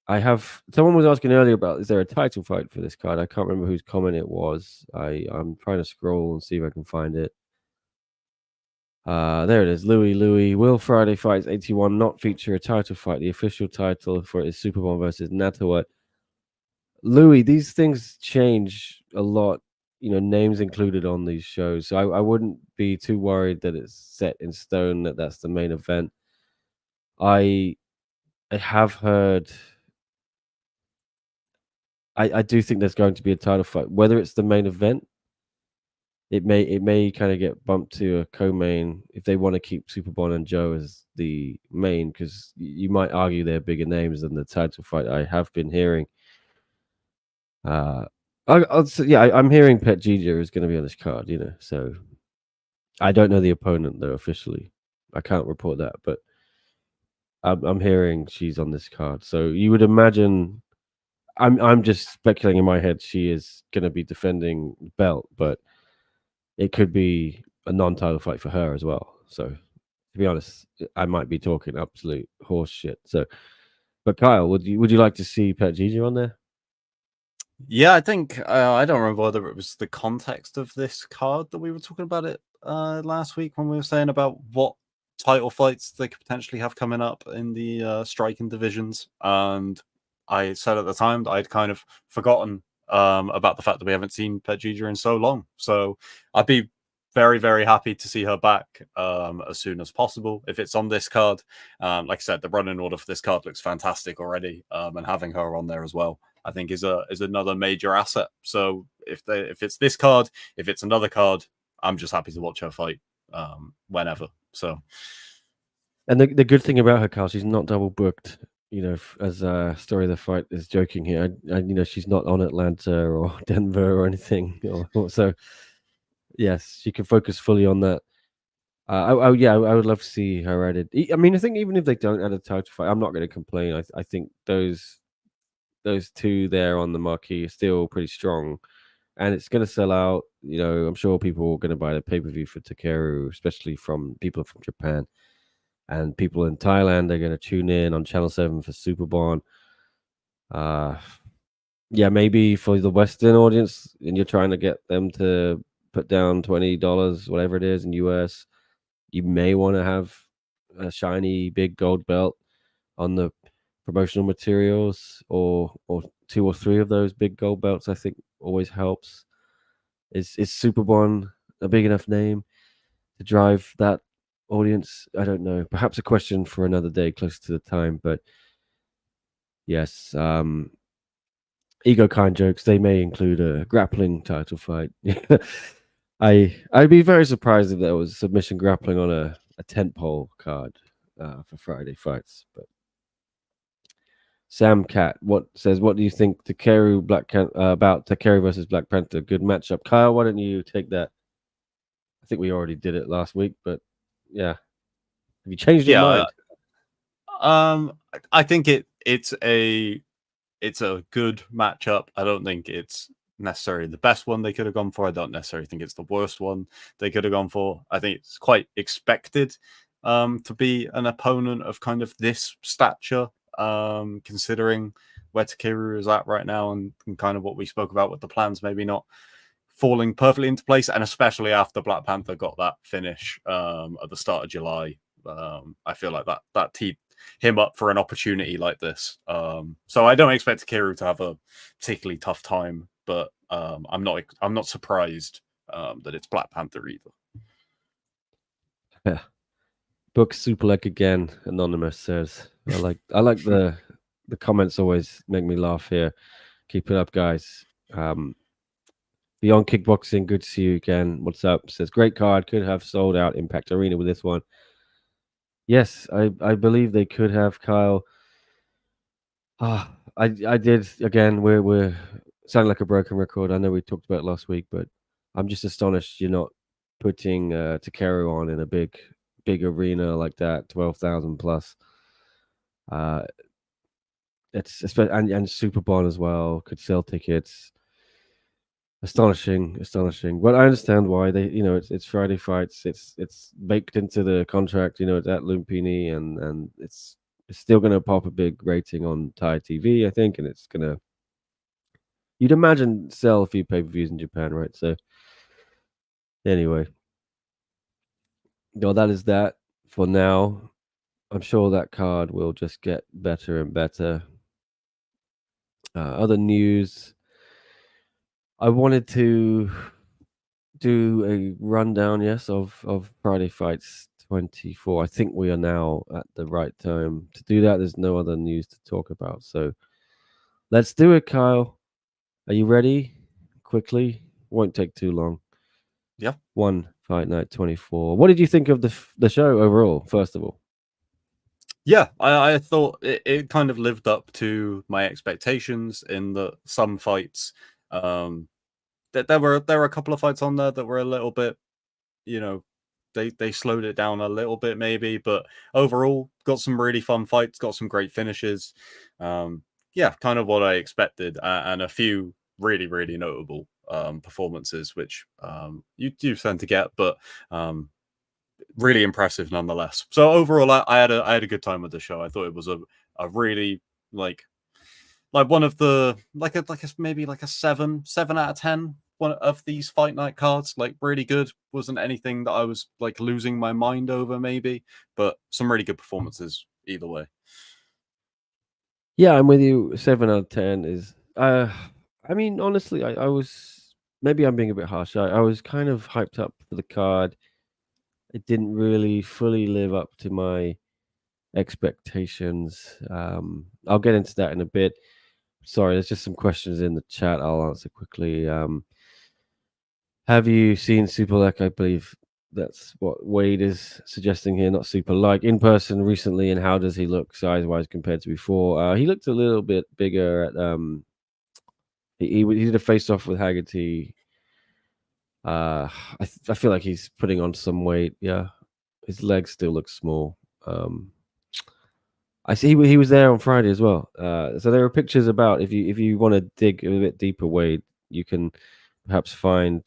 Someone was asking earlier about, is there a title fight for this card? I can't remember whose comment it was. I'm trying to scroll and see if I can find it. There it is. Louis. Will Friday Fights 81 not feature a title fight? The official title for it is Superbond versus Natawat. Louis, these things change a lot. You know, names included on these shows. So I wouldn't be too worried that it's set in stone that that's the main event. I have heard. I do think there's going to be a title fight. Whether it's the main event, it may kind of get bumped to a co-main if they want to keep Superbond and Joe as the main, because you might argue they're bigger names than the title fight. I have been hearing. I'm hearing Pet Gigi is going to be on this card, you know. So I don't know the opponent though officially. I can't report that, but I'm hearing she's on this card. So you would imagine. I'm just speculating in my head she is going to be defending the belt, but it could be a non-title fight for her as well. So to be honest, I might be talking absolute horse shit. So, but Kyle, would you like to see Pet Gigi on there? Yeah, I think I don't remember whether it was the context of this card that we were talking about it last week when we were saying about what title fights they could potentially have coming up in the striking divisions, and I said at the time that I'd kind of forgotten about the fact that we haven't seen Pedjija in so long. So I'd be very, very happy to see her back as soon as possible. If it's on this card, like I said, the running order for this card looks fantastic already, and having her on there as well, I think is another major asset. So if it's this card, if it's another card, I'm just happy to watch her fight whenever. So, and the good thing about her, Carl, she's not double booked. You know, as Story of the Fight is joking here, you know, she's not on Atlanta or Denver or anything. So, yes, she can focus fully on that. Yeah, I would love to see her added. I mean, I think even if they don't add a title fight, I'm not going to complain. I think those two there on the marquee are still pretty strong, and it's going to sell out. You know, I'm sure people are going to buy the pay-per-view for Takeru, especially from people from Japan. And people in Thailand are going to tune in on Channel 7 for Superbon. Yeah, maybe for the Western audience, and you're trying to get them to put down $20, whatever it is in US, you may want to have a shiny big gold belt on the promotional materials, or 2 or 3 of those big gold belts. I think always helps. Is Superbon a big enough name to drive that audience? I don't know. Perhaps a question for another day, closer to the time. But yes, ego kind jokes. They may include a grappling title fight. I'd be very surprised if there was submission grappling on a tentpole card for Friday fights. But Sam Cat says, what do you think Takeru about Takeru versus Black Panther? Good matchup. Kyle, why don't you take that? I think we already did it last week, but yeah. Have you changed your mind? I think it's a good matchup. I don't think it's necessarily the best one they could have gone for. I don't necessarily think it's the worst one they could have gone for. I think it's quite expected to be an opponent of kind of this stature, considering where Takeru is at right now and kind of what we spoke about with the plans maybe not falling perfectly into place, and especially after Black Panther got that finish at the start of July. I feel like that teed him up for an opportunity like this. So I don't expect Takeru to have a particularly tough time, but I'm not surprised that it's Black Panther either. Yeah. Book Superleg again, Anonymous says. I like the comments always make me laugh here. Keep it up, guys. Beyond Kickboxing, good to see you again. What's up? Says great card, could have sold out Impact Arena with this one. Yes, I believe they could have, Kyle. I did again. We're sounding like a broken record. I know we talked about it last week, but I'm just astonished you're not putting Takeru on in a big arena like that, 12,000 plus. It's and Superbon as well could sell tickets. Astonishing. But I understand why they, it's Friday fights. It's baked into the contract. It's at Lumpini, and it's still going to pop a big rating on Thai TV, I think, and it's going to, you'd imagine, sell a few pay-per-views in Japan, right? So anyway, that is that for now. I'm sure that card will just get better and better. Other news. I wanted to do a rundown, yes, of Friday Fights 24. I think we are now at the right time to do that. There's no other news to talk about. So let's do it, Kyle. Are you ready? Quickly. Won't take too long. Yeah. One Fight Night 24. What did you think of the show overall, first of all? Yeah, I thought it kind of lived up to my expectations in that some fights, there were a couple of fights on there that were a little bit, they slowed it down a little bit maybe, but overall got some really fun fights, got some great finishes. Yeah, kind of what I expected, and a few really, really notable performances, which you do tend to get, but really impressive nonetheless. So overall, I had a good time with the show. I thought it was a really like one of the maybe like a 7 out of 10 one of these fight night cards. Like really good. Wasn't anything that I was like losing my mind over, maybe, but some really good performances either way. Yeah, I'm with you. 7 out of 10 is. I mean, honestly, I was maybe I'm being a bit harsh. I was kind of hyped up for the card. It didn't really fully live up to my expectations. I'll get into that in a bit. Sorry, there's just some questions in the chat. I'll answer quickly. Have you seen Super Like? I believe that's what Wade is suggesting here, not Super Like, in person recently. And how does he look size wise compared to before? He looked a little bit bigger at he did a face off with Haggerty. I feel like he's putting on some weight. Yeah, his legs still look small. I see he was there on Friday as well. So there are pictures about if you want to dig a bit deeper, Wade, you can perhaps find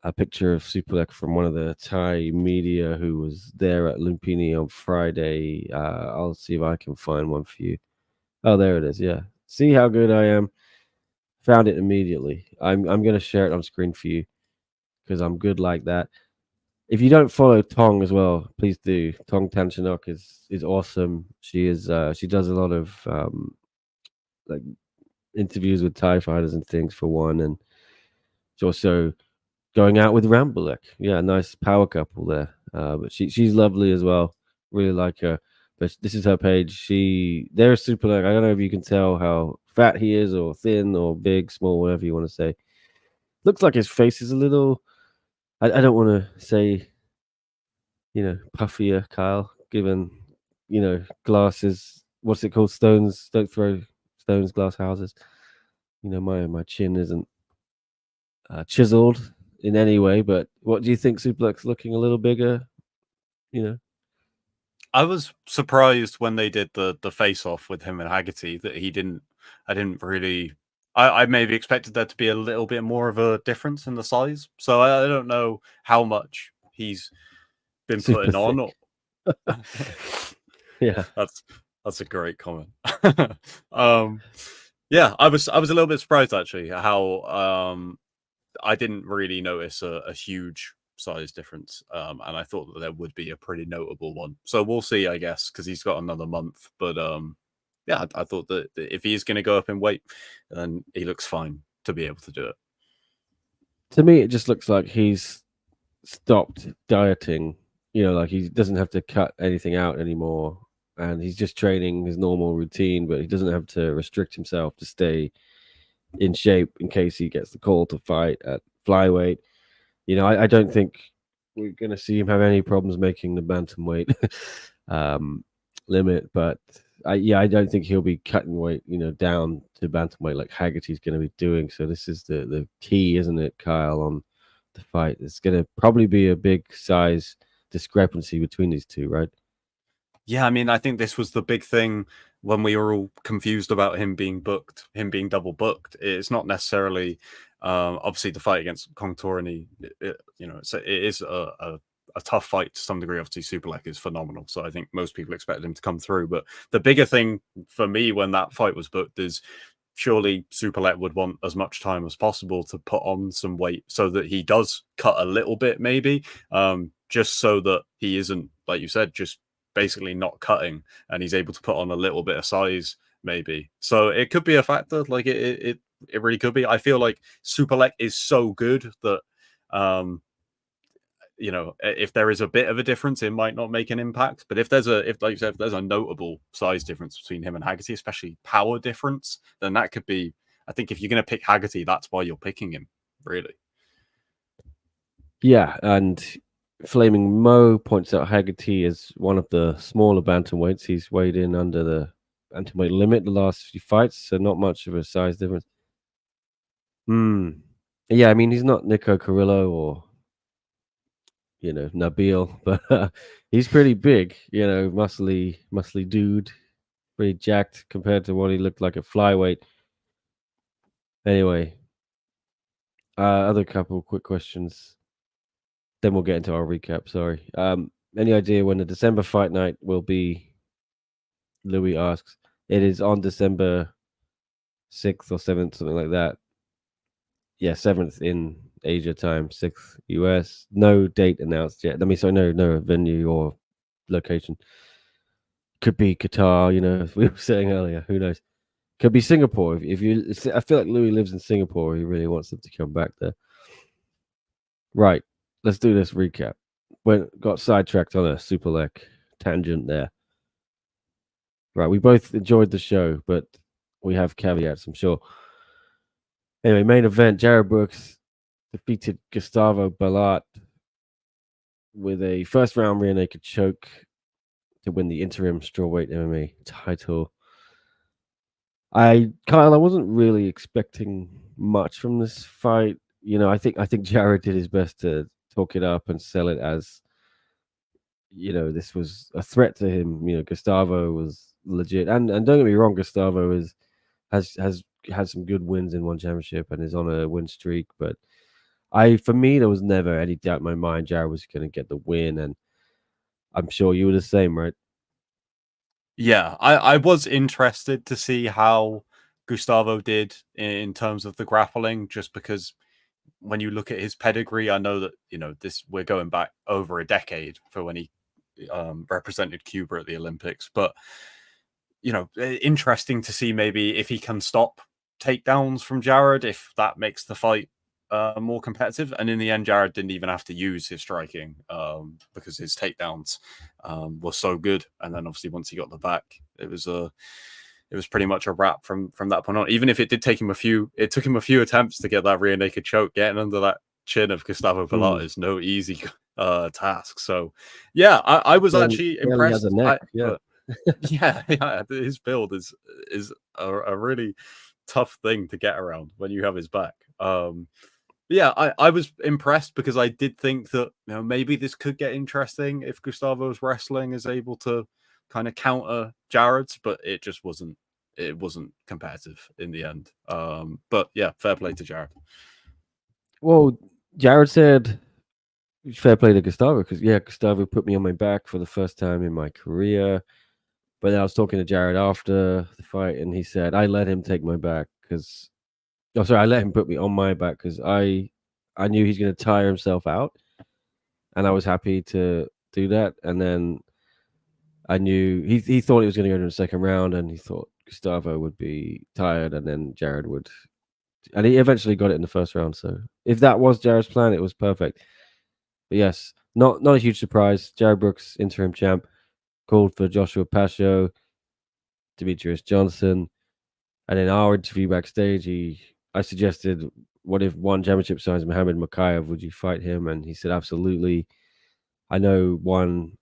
a picture of Supalek from one of the Thai media who was there at Lumpini on Friday. I'll see if I can find one for you. Oh, there it is. Yeah, see how good I am. Found it immediately. I'm gonna share it on screen for you because I'm good like that. If you don't follow Tong as well, please do. Tong Tanchanok is awesome. She does a lot of like interviews with Thai fighters and things for one, and she's also going out with Rambulek. Yeah, nice power couple there. But she's lovely as well. Really like her. But this is her page. They're super like I don't know if you can tell how fat he is or thin or big, small, whatever you want to say. Looks like his face is a little. I don't want to say puffier, Kyle, given, glasses, what's it called? Stones, don't throw stones, glass houses. My chin isn't chiseled in any way, but what do you think? Superlex looking a little bigger, you know? I was surprised when they did the face off with him and Haggerty that I didn't really. I maybe expected there to be a little bit more of a difference in the size. So I don't know how much he's been Super putting on. thick. Yeah. That's a great comment. Yeah, I was a little bit surprised actually how I didn't really notice a huge size difference, and I thought that there would be a pretty notable one. So we'll see, I guess, because he's got another month. But yeah, I thought that if he's going to go up in weight, then he looks fine to be able to do it. To me, it just looks like he's stopped dieting. Like he doesn't have to cut anything out anymore, and he's just training his normal routine, but he doesn't have to restrict himself to stay in shape in case he gets the call to fight at flyweight. I don't think we're going to see him have any problems making the bantamweight limit, but I don't think he'll be cutting weight, down to bantamweight like Haggerty's going to be doing. So this is the key, isn't it, Kyle, on the fight? It's going to probably be a big size discrepancy between these two, right? Yeah, I mean, I think this was the big thing when we were all confused about him being booked, him being double booked. It's not necessarily obviously the fight against Contorni. It is a tough fight to some degree. Obviously, Superlek is phenomenal, so I think most people expected him to come through. But the bigger thing for me when that fight was booked is surely Superlek would want as much time as possible to put on some weight so that he does cut a little bit, maybe, just so that he isn't, like you said, just basically not cutting and he's able to put on a little bit of size, maybe. So it could be a factor. Like it really could be. I feel like Superlek is so good that if there is a bit of a difference, it might not make an impact. But if like you said, if there's a notable size difference between him and Haggerty, especially power difference, then that could be. I think if you're going to pick Haggerty, that's why you're picking him, really. Yeah, and Flaming Mo points out Haggerty is one of the smaller bantamweights. He's weighed in under the bantamweight limit the last few fights, so not much of a size difference. Yeah, I mean he's not Nico Carrillo or Nabil, but he's pretty big. Muscly dude, pretty jacked compared to what he looked like at flyweight. Anyway, other couple quick questions. Then we'll get into our recap. Sorry. Any idea when the December fight night will be? Louis asks. It is on December 6th or 7th, something like that. yeah, 7th in Asia time, 6th US. No date announced yet. I mean, so no venue or location. Could be Qatar, as we were saying earlier. Who knows? Could be Singapore. If you, I feel like Louis lives in Singapore. He really wants them to come back there. Right. Let's do this recap. Got sidetracked on a super leg tangent there. Right. We both enjoyed the show, but we have caveats, I'm sure. Anyway, main event: Jared Brooks defeated Gustavo Balart with a first round rear naked choke to win the interim strawweight MMA title. Kyle, I wasn't really expecting much from this fight. I think Jared did his best to talk it up and sell it as, this was a threat to him. Gustavo was legit, and don't get me wrong, Gustavo has had some good wins in one championship and is on a win streak. But for me, there was never any doubt in my mind Jared was going to get the win, and I'm sure you were the same, right? Yeah, I was interested to see how Gustavo did in terms of the grappling, just because when you look at his pedigree, I know that we're going back over a decade for when he represented Cuba at the Olympics, but interesting to see maybe if he can stop takedowns from Jared, if that makes the fight more competitive. And in the end, Jared didn't even have to use his striking because his takedowns were so good. And then obviously once he got the back, it was pretty much a wrap from that point on. Even if it took him a few attempts to get that rear naked choke. Getting under that chin of Gustavo Balart is no easy task. So yeah, I was actually impressed. Has a neck. Yeah. Yeah, his build is a really tough thing to get around when you have his back. Yeah, I was impressed because I did think that maybe this could get interesting if Gustavo's wrestling is able to kind of counter Jared's, but it just wasn't. It wasn't competitive in the end. But yeah, fair play to Jared. Well, Jared said fair play to Gustavo because Gustavo put me on my back for the first time in my career. But then I was talking to Jared after the fight, and he said I let him take my back because, I let him put me on my back because I knew he's going to tire himself out, and I was happy to do that. And then I knew he thought he was going to go to the second round, and he thought Gustavo would be tired, and then Jared would, and he eventually got it in the first round. So if that was Jared's plan, it was perfect. But yes, not a huge surprise. Jared Brooks, interim champ, called for Joshua Pascio, Demetrius Johnson, and in our interview backstage, I suggested, what if one championship signs Muhammad Mokaev? Would you fight him? And he said, absolutely. I know one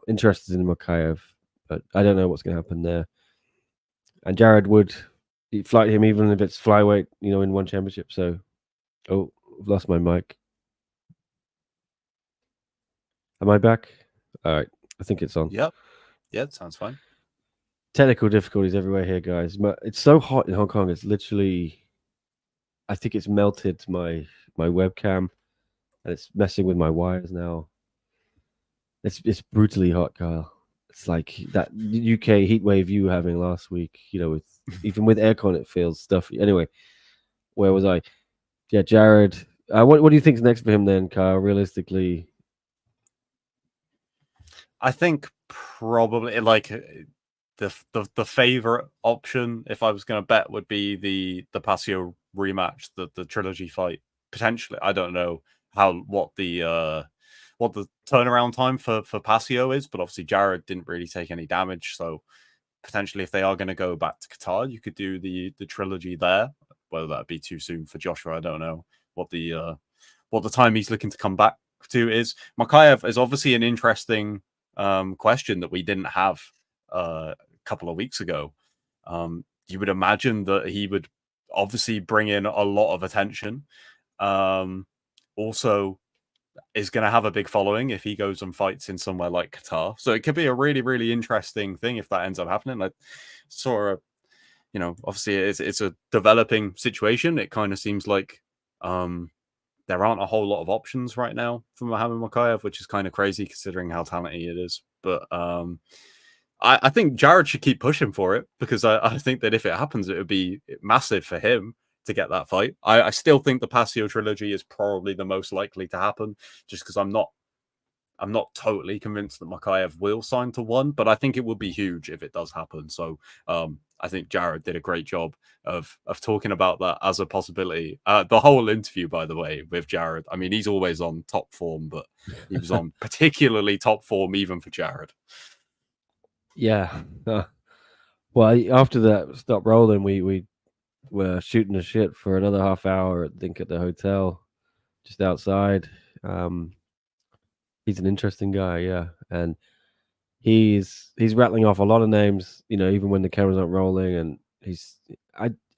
interested in Mokaev, but I don't know what's going to happen there. And Jared would fight him even if it's flyweight, in one championship. So, I've lost my mic. Am I back? All right. I think it's on. Yep. Yeah, it sounds fine. Technical difficulties everywhere here, guys. It's so hot in Hong Kong. It's literally, I think it's melted my webcam, and it's messing with my wires now. It's brutally hot, Kyle. It's like that UK heat wave you were having last week. With even with aircon, it feels stuffy. Anyway, where was I? Yeah, Jared. What do you think's next for him then, Kyle? Realistically, I think probably like the favorite option, if I was going to bet, would be the Pascio rematch, the trilogy fight potentially. I don't know what the turnaround time for Pascio is, but obviously Jared didn't really take any damage, so potentially if they are going to go back to Qatar, you could do the trilogy there. Whether that be too soon for Joshua, I don't know what the time he's looking to come back to is. Mokaev is obviously an interesting question that we didn't have a couple of weeks ago. You would imagine that he would obviously bring in a lot of attention. Also is going to have a big following if he goes and fights in somewhere like Qatar. So it could be a really, really interesting thing if that ends up happening. Like, sort of, obviously it's a developing situation. It kind of seems like there aren't a whole lot of options right now for Muhammad Mokaev, which is kind of crazy considering how talented he is. But I think Jared should keep pushing for it because I think that if it happens, it would be massive for him. get that fight. I still think the Pasio trilogy is probably the most likely to happen, just because I'm not totally convinced that Makayev will sign to one, but I think it would be huge if it does happen. So I think Jared did a great job of talking about that as a possibility. The whole interview, by the way, with Jared, I mean, he's always on top form, but he was on particularly top form even for Jared. Yeah. Well, after that stopped rolling, we were shooting the shit for another half hour, I think, at the hotel just outside. He's an interesting guy, yeah, and he's rattling off a lot of names, even when the cameras aren't rolling, and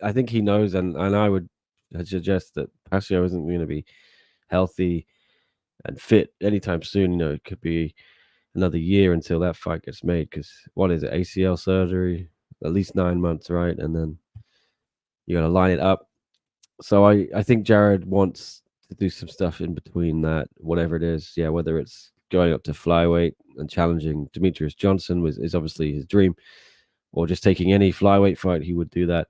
I think he knows, and I would suggest that Pasio isn't going to be healthy and fit anytime soon. It could be another year until that fight gets made, because what is it, ACL surgery, at least 9 months, right? And then you got to line it up. So I think Jared wants to do some stuff in between that, whatever it is. Yeah, whether it's going up to flyweight and challenging Demetrius Johnson is obviously his dream, or just taking any flyweight fight, he would do that,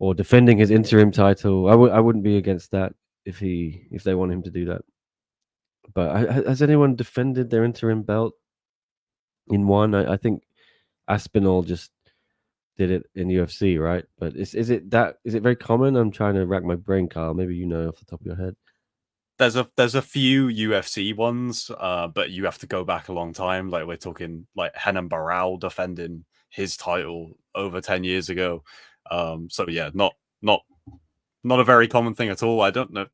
or defending his interim title. I wouldn't be against that if they want him to do that. But has anyone defended their interim belt in one? I think Aspinall just did it in UFC, right? But is it very common? I'm trying to rack my brain, Kyle. Maybe you know off the top of your head. There's a few UFC ones, but you have to go back a long time. Like we're talking like Henan Barral defending his title over 10 years ago. So yeah, not a very common thing at all. I don't know.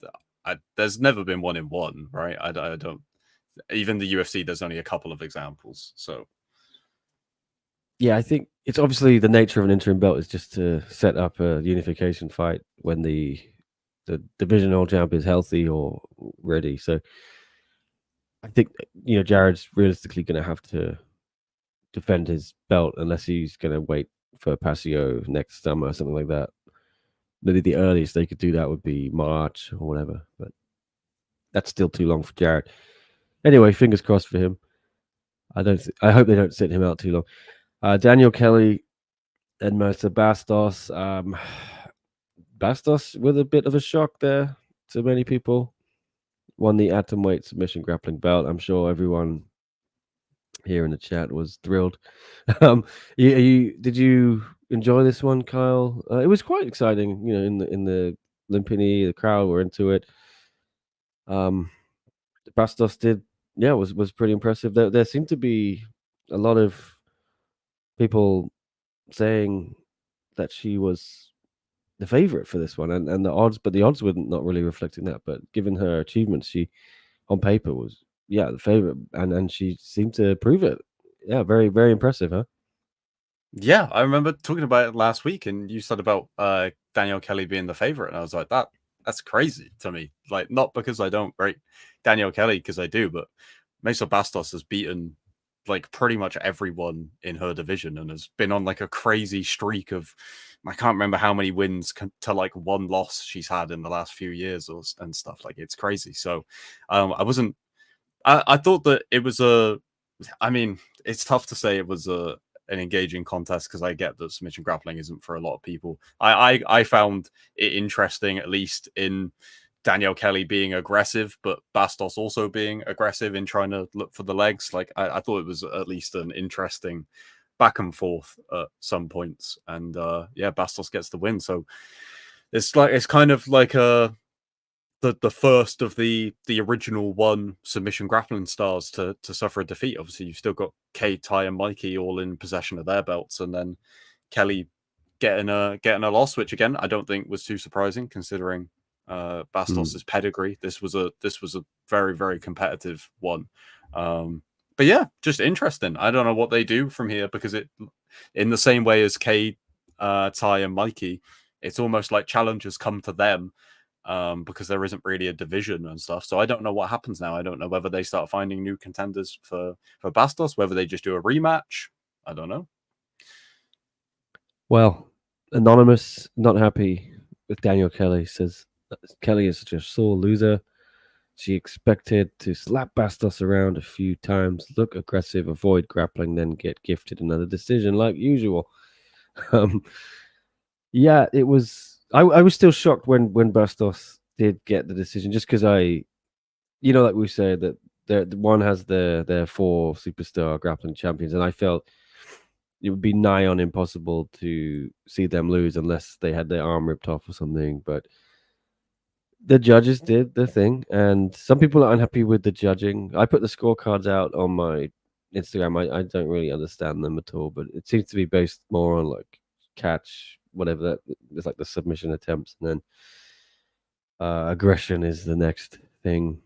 There's never been one in one, right? I don't. Even the UFC, there's only a couple of examples. So yeah, I think it's obviously the nature of an interim belt is just to set up a unification fight when the divisional champ is healthy or ready. So I think Jared's realistically going to have to defend his belt unless he's going to wait for Pasio next summer or something like that. Maybe the earliest they could do that would be March or whatever, but that's still too long for Jared. Anyway, fingers crossed for him. I hope they don't sit him out too long. Daniel Kelly and Mercer Bastos. Bastos with a bit of a shock there to many people. Won the atomweight submission grappling belt. I'm sure everyone here in the chat was thrilled. Did you enjoy this one, Kyle? It was quite exciting, in the Limpini, the crowd were into it. Bastos did, yeah, was pretty impressive. There seemed to be a lot of people saying that she was the favorite for this one, and the odds were not really reflecting that. But given her achievements, she on paper was the favorite, and she seemed to prove it. Yeah, very, very impressive, huh? Yeah, I remember talking about it last week, and you said about Daniel Kelly being the favorite, and I was like, that's crazy to me. Like, not because I don't rate Daniel Kelly, because I do, but Mesa Bastos has beaten like pretty much everyone in her division and has been on like a crazy streak of, I can't remember how many wins to like one loss she's had in the last few years and stuff. Like, it's crazy. So I thought that it was I mean, it's tough to say it was an engaging contest, because I get that submission grappling isn't for a lot of people. I found it interesting, at least in Daniel Kelly being aggressive, but Bastos also being aggressive in trying to look for the legs. Like, I thought it was at least an interesting back and forth at some points. And Bastos gets the win. So it's kind of like the first of the original one submission grappling stars to suffer a defeat. Obviously, you've still got Kay, Ty, and Mikey all in possession of their belts, and then Kelly getting a loss, which again I don't think was too surprising considering Bastos's pedigree. This was a very, very competitive one. But yeah, just interesting. I don't know what they do from here, because it, in the same way as Kay, Ty, and Mikey, it's almost like challengers come to them. Because there isn't really a division and stuff. So I don't know what happens now. I don't know whether they start finding new contenders for Bastos, whether they just do a rematch. I don't know. Well, Anonymous, not happy with Daniel Kelly, says Kelly is such a sore loser. She expected to slap Bastos around a few times, look aggressive, avoid grappling, then get gifted another decision like usual. Yeah, it was I was still shocked when Bastos did get the decision, just because like we said, that the one has their 4 superstar grappling champions, and I felt it would be nigh on impossible to see them lose unless they had their arm ripped off or something. But the judges did the thing, and some people are unhappy with the judging. I put the scorecards out on my Instagram. I don't really understand them at all, but it seems to be based more on like catch, whatever that. It's like the submission attempts, and then aggression is the next thing.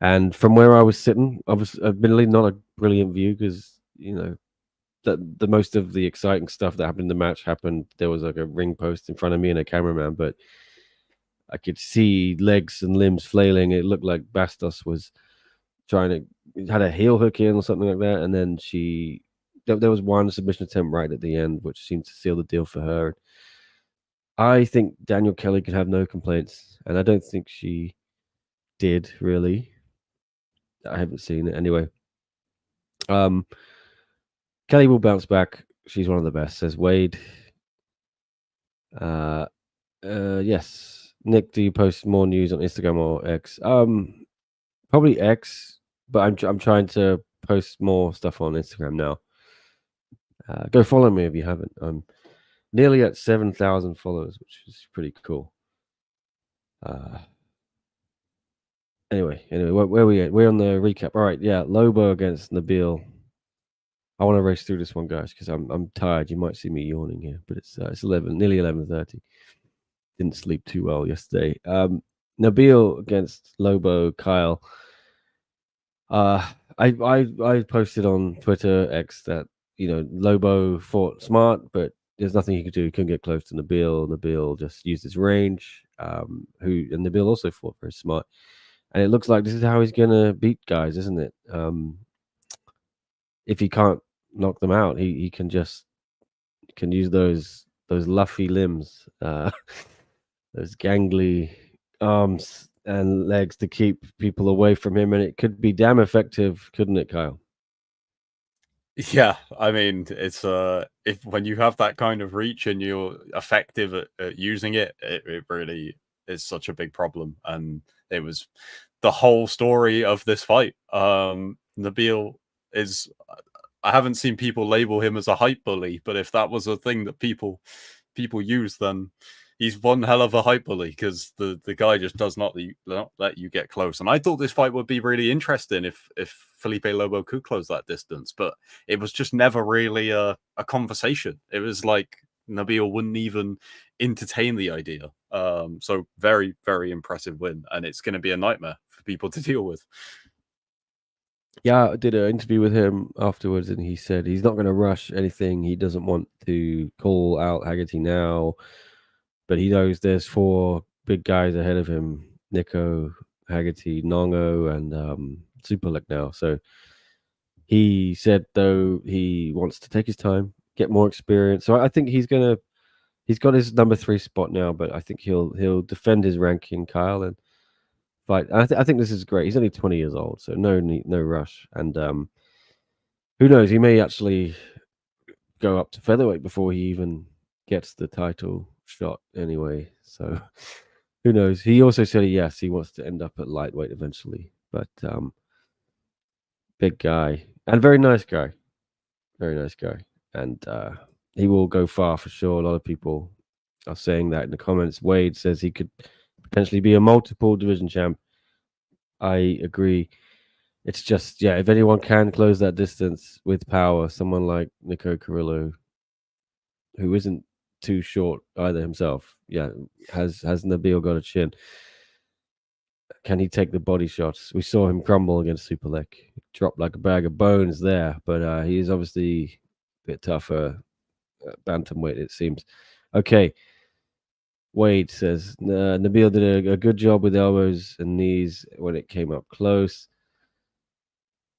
And from where I was sitting, I was admittedly not a brilliant view, because the most of the exciting stuff that happened in the match happened. There was like a ring post in front of me and a cameraman, but I could see legs and limbs flailing. It looked like Bastos was had a heel hook in or something like that, and then there was one submission attempt right at the end, which seemed to seal the deal for her. I think Danielle Kelly could have no complaints, and I don't think she did really. I haven't seen it anyway. Kelly will bounce back. She's one of the best, says Wade. Yes. Nick, do you post more news on Instagram or X? Probably X, but I'm trying to post more stuff on Instagram now. Go follow me if you haven't. I'm nearly at 7,000 followers, which is pretty cool. Anyway, where are we at? We're on the recap. All right, yeah, Lobo against Nabil. I want to race through this one, guys, because I'm tired. You might see me yawning here, but it's nearly 11:30. Didn't sleep too well yesterday. Nabil against Lobo, Kyle. I posted on Twitter X that Lobo fought smart, but there's nothing he could do. He couldn't get close to Nabil. Nabil just used his range. And Nabil also fought very smart. And it looks like this is how he's gonna beat guys, isn't it? If he can't knock them out, he can use those luffy limbs, those gangly arms and legs to keep people away from him, and it could be damn effective, couldn't it, Kyle? Yeah, I mean, it's if when you have that kind of reach and you're effective at using it, it really is such a big problem. And it was the whole story of this fight. Nabil is, I haven't seen people label him as a hype bully, but if that was a thing that people use, then he's one hell of a hype bully, because the guy just does not let you get close. And I thought this fight would be really interesting if Felipe Lobo could close that distance, but it was just never really a conversation. It was like Nabil wouldn't even entertain the idea. So very, very impressive win, and it's going to be a nightmare for people to deal with. Yeah, I did an interview with him afterwards, and he said he's not going to rush anything. He doesn't want to call out Haggerty now, but he knows there's 4 big guys ahead of him: Nico, Haggerty, Nongo, and Superlick now. So he said, though, he wants to take his time, get more experience. So I think he's got his number 3 spot now, but I think he'll defend his ranking, Kyle, and fight. I think this is great. He's only 20 years old, so no rush. And who knows? He may actually go up to featherweight before he even gets the title shot. Anyway, so who knows? He also said yes, he wants to end up at lightweight eventually. But big guy and very nice guy, and he will go far for sure. A lot of people are saying that in the comments. Wade says he could potentially be a multiple division champ. I agree. It's just, if anyone can close that distance with power, someone like Nico Carrillo, who isn't too short either himself, has Nabil got a chin? Can he take the body shots? We saw him crumble against Superlek. Dropped like a bag of bones there, but he is obviously a bit tougher bantamweight, it seems. Okay. Wade says Nabil did a good job with elbows and knees when it came up close.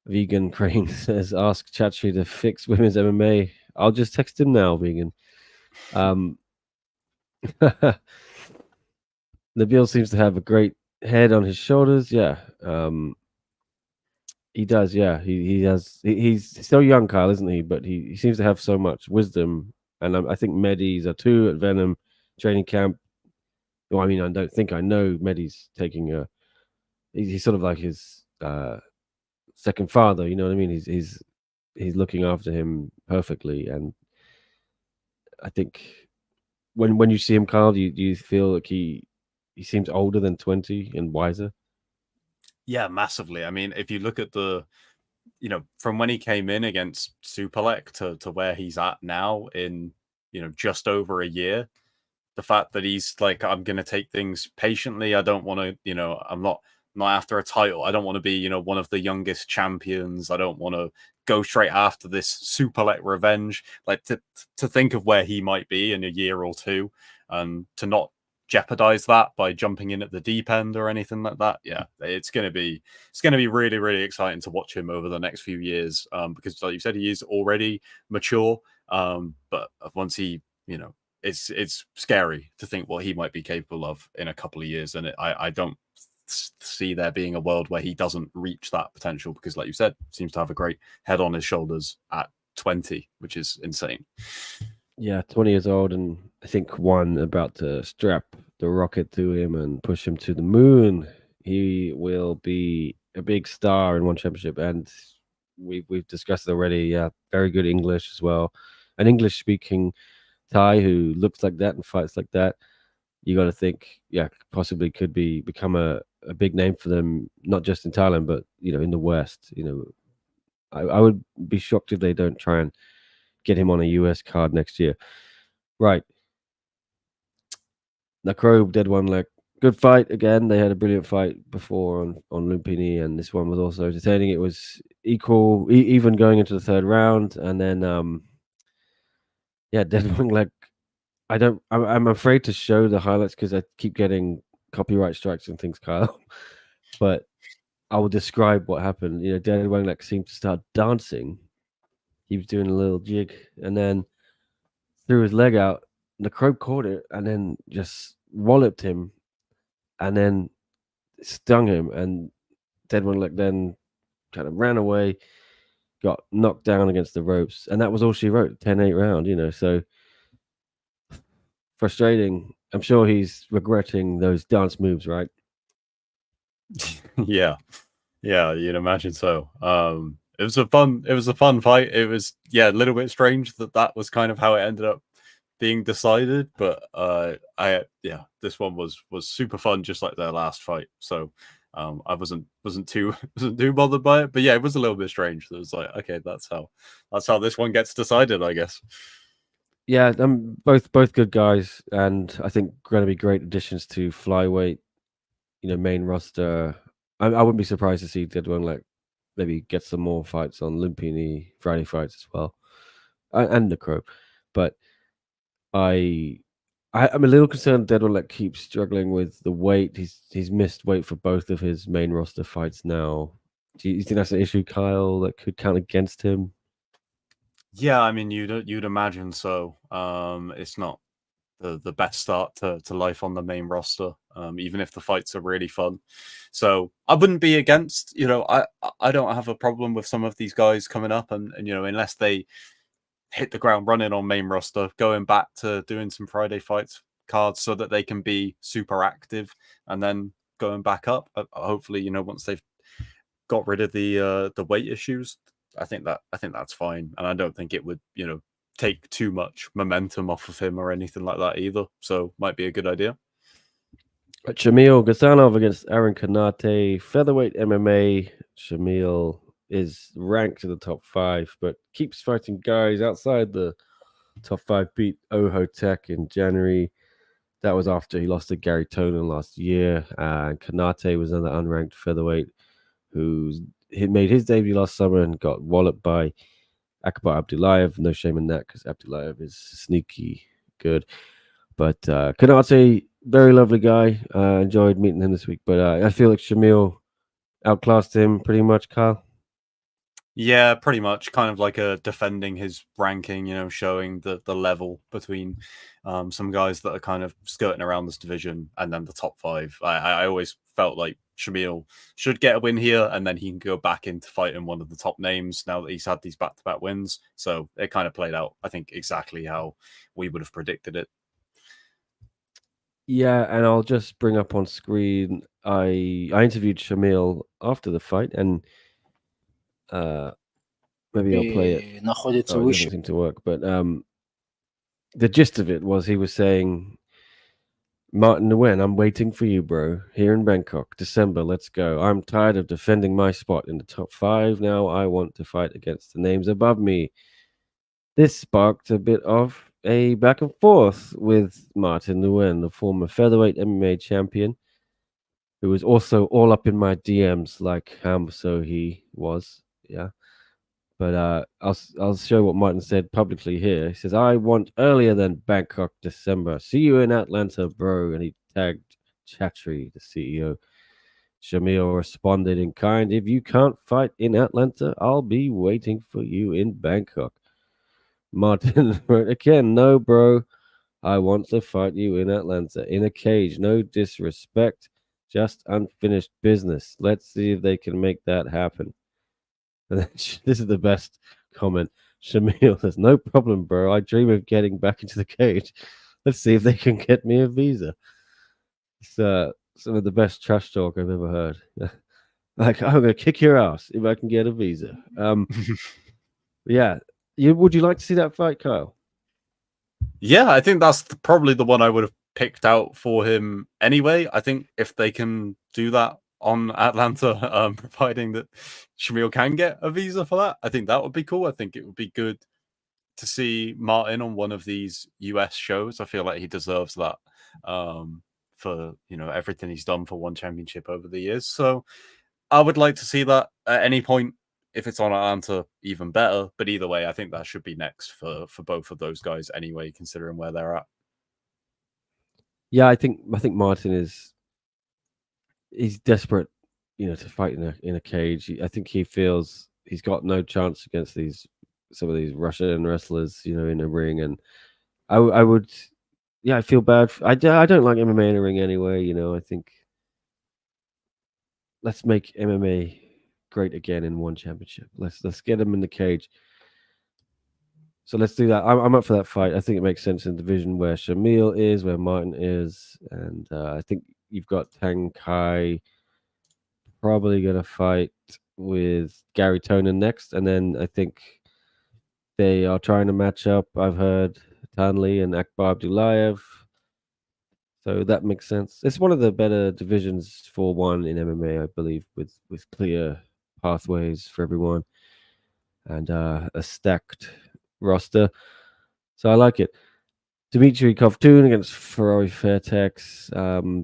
Vegan Crane says, ask Chachi to fix women's MMA. I'll just text him now, Vegan. Nabil seems to have a great head on his shoulders. Yeah. He does. Yeah. He's so young, Kyle, isn't he? But he seems to have so much wisdom. And I think Medis are 2 at Venom. training camp. Well, I mean, I don't think I know Mehdi's taking a. He's sort of like his second father. You know what I mean? He's looking after him perfectly, and I think when you see him, Kyle, do you feel like he seems older than 20 and wiser? Yeah, massively. I mean, if you look at the, from when he came in against Superlek to where he's at now in, just over a year, the fact that he's like, I'm going to take things patiently. I don't want to, I'm not after a title. I don't want to be, one of the youngest champions. I don't want to go straight after this Superlek revenge. Like to think of where he might be in a year or two, and to not jeopardize that by jumping in at the deep end or anything like that. Yeah, it's gonna be really, really exciting to watch him over the next few years. Because like you said, he is already mature. But once he, it's scary to think what he might be capable of in a couple of years, and I don't see there being a world where he doesn't reach that potential, because like you said, seems to have a great head on his shoulders at 20, which is insane. Yeah, 20 years old, and I think one about to strap the rocket to him and push him to the moon. He will be a big star in one championship, and we've discussed it already. Yeah, very good English as well, an English speaking Thai who looks like that and fights like that. You got to think, yeah, possibly could become a big name for them, not just in Thailand, but in the West. I would be shocked if they don't try and get him on a US card next year. Right. Nakro did one like good fight again. They had a brilliant fight before on Lumpini, and this one was also entertaining. It was equal, even going into the third round, and then yeah, dead one like I don't. I'm afraid to show the highlights because I keep getting copyright strikes and things, Kyle. But I will describe what happened. Dead Wang like seemed to start dancing. He was doing a little jig, and then threw his leg out. The crow caught it, and then just walloped him, and then stung him. And Dead Wang like then kind of ran away, got knocked down against the ropes, and that was all she wrote. 10-8 round. So frustrating. I'm sure he's regretting those dance moves, right? Yeah, yeah, you'd imagine so. It was a fun fight. It was, yeah, a little bit strange that was kind of how it ended up being decided, but this one was super fun, just like their last fight. So I wasn't too wasn't too bothered by it, but yeah, it was a little bit strange. It was like, okay, that's how this one gets decided, I guess. Yeah, both good guys, and I think going to be great additions to flyweight. Main roster. I wouldn't be surprised to see Dead One like maybe get some more fights on Lumpini Friday fights as well, and the Crow. But I'm a little concerned Dead One like keeps struggling with the weight. He's missed weight for both of his main roster fights now. Do you think that's an issue, Kyle, that could count against him? Yeah, I mean, you'd imagine so. It's not the best start to life on the main roster, even if the fights are really fun. So I wouldn't be against, I don't have a problem with some of these guys coming up, and unless they hit the ground running on main roster, going back to doing some Friday fights cards so that they can be super active, and then going back up. Hopefully, once they've got rid of the weight issues, I think that's fine, and I don't think it would take too much momentum off of him or anything like that either. So might be a good idea. Shamil Gasanov against Aaron Kanate, featherweight MMA. Shamil is ranked in the top 5, but keeps fighting guys outside the top 5. Beat Oho Tech in January. That was after he lost to Gary Tonin last year. And Kanate was another unranked featherweight he made his debut last summer and got walloped by Akbar Abdullayev. No shame in that because Abdullayev is sneaky good. But Kanate, very lovely guy. Enjoyed meeting him this week. But I feel like Shamil outclassed him pretty much, Kyle. Yeah, pretty much, kind of like a defending his ranking, showing the level between some guys that are kind of skirting around this division and then the top 5. I always felt like Shamil should get a win here, and then he can go back into fighting one of the top names now that he's had these back-to-back wins. So it kind of played out, I think, exactly how we would have predicted it. Yeah, and I'll just bring up on screen. I interviewed Shamil after the fight, and maybe I'll play it. находится Oh, it doesn't выше. seem to work, but the gist of it was he was saying, Martin Nguyen, I'm waiting for you, bro. Here in Bangkok, December, let's go. I'm tired of defending my spot in the top 5 now. I want to fight against the names above me. This sparked a bit of a back and forth with Martin Nguyen, the former featherweight MMA champion, who was also all up in my DMs like so he was. Yeah. But I'll show what Martin said publicly here. He says, "I want earlier than Bangkok, December. See you in Atlanta, bro." And he tagged Chatri, the CEO. Shamil responded in kind, "If you can't fight in Atlanta, I'll be waiting for you in Bangkok." Martin wrote again, "No, bro. I want to fight you in Atlanta in a cage. No disrespect, just unfinished business. Let's see if they can make that happen." And then this is the best comment. Shamil says, "No problem, bro. I dream of getting back into the cage. Let's see if they can get me a visa." It's some of the best trash talk I've ever heard. Like, I'm gonna kick your ass if I can get a visa. Yeah. Would you like to see that fight, Kyle? Yeah, I think that's probably the one I would have picked out for him anyway. I think if they can do that on Atlanta, providing that Shamil can get a visa for that, I think that would be cool. I think it would be good to see Martin on one of these US shows. I feel like he deserves that for everything he's done for One Championship over the years. So I would like to see that at any point. If it's on Atlanta, even better. But either way, I think that should be next for both of those guys anyway, considering where they're at. Yeah, I think Martin he's desperate, to fight in a cage. I think he feels he's got no chance against some of these Russian wrestlers, in the ring. And I would, yeah, I feel bad. I don't like MMA in the ring anyway. I think let's make MMA great again in One Championship. Let's get him in the cage. So let's do that. I'm up for that fight. I think it makes sense in the division where Shamil is, where Martin is, and I think you've got Tang Kai probably going to fight with Gary Tonin next, and then I think they are trying to match up. I've heard Tanli and Akbar Abdullayev, so that makes sense. It's one of the better divisions for one in MMA, I believe, with clear pathways for everyone and a stacked roster. So I like it. Dimitri Kovtun against Ferrari Fairtex.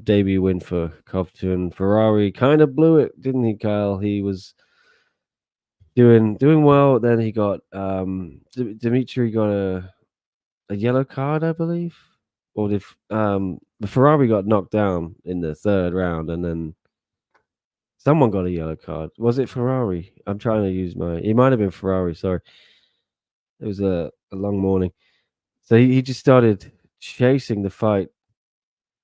Debut win for Kovtun. Ferrari kind of blew it, didn't he, Kyle? He was doing well. Then he got Dimitri got a yellow card, I believe, or if the Ferrari got knocked down in the third round, and then someone got a yellow card. Was it Ferrari? I'm trying to use my. It might have been Ferrari. Sorry, it was a long morning. So he just started chasing the fight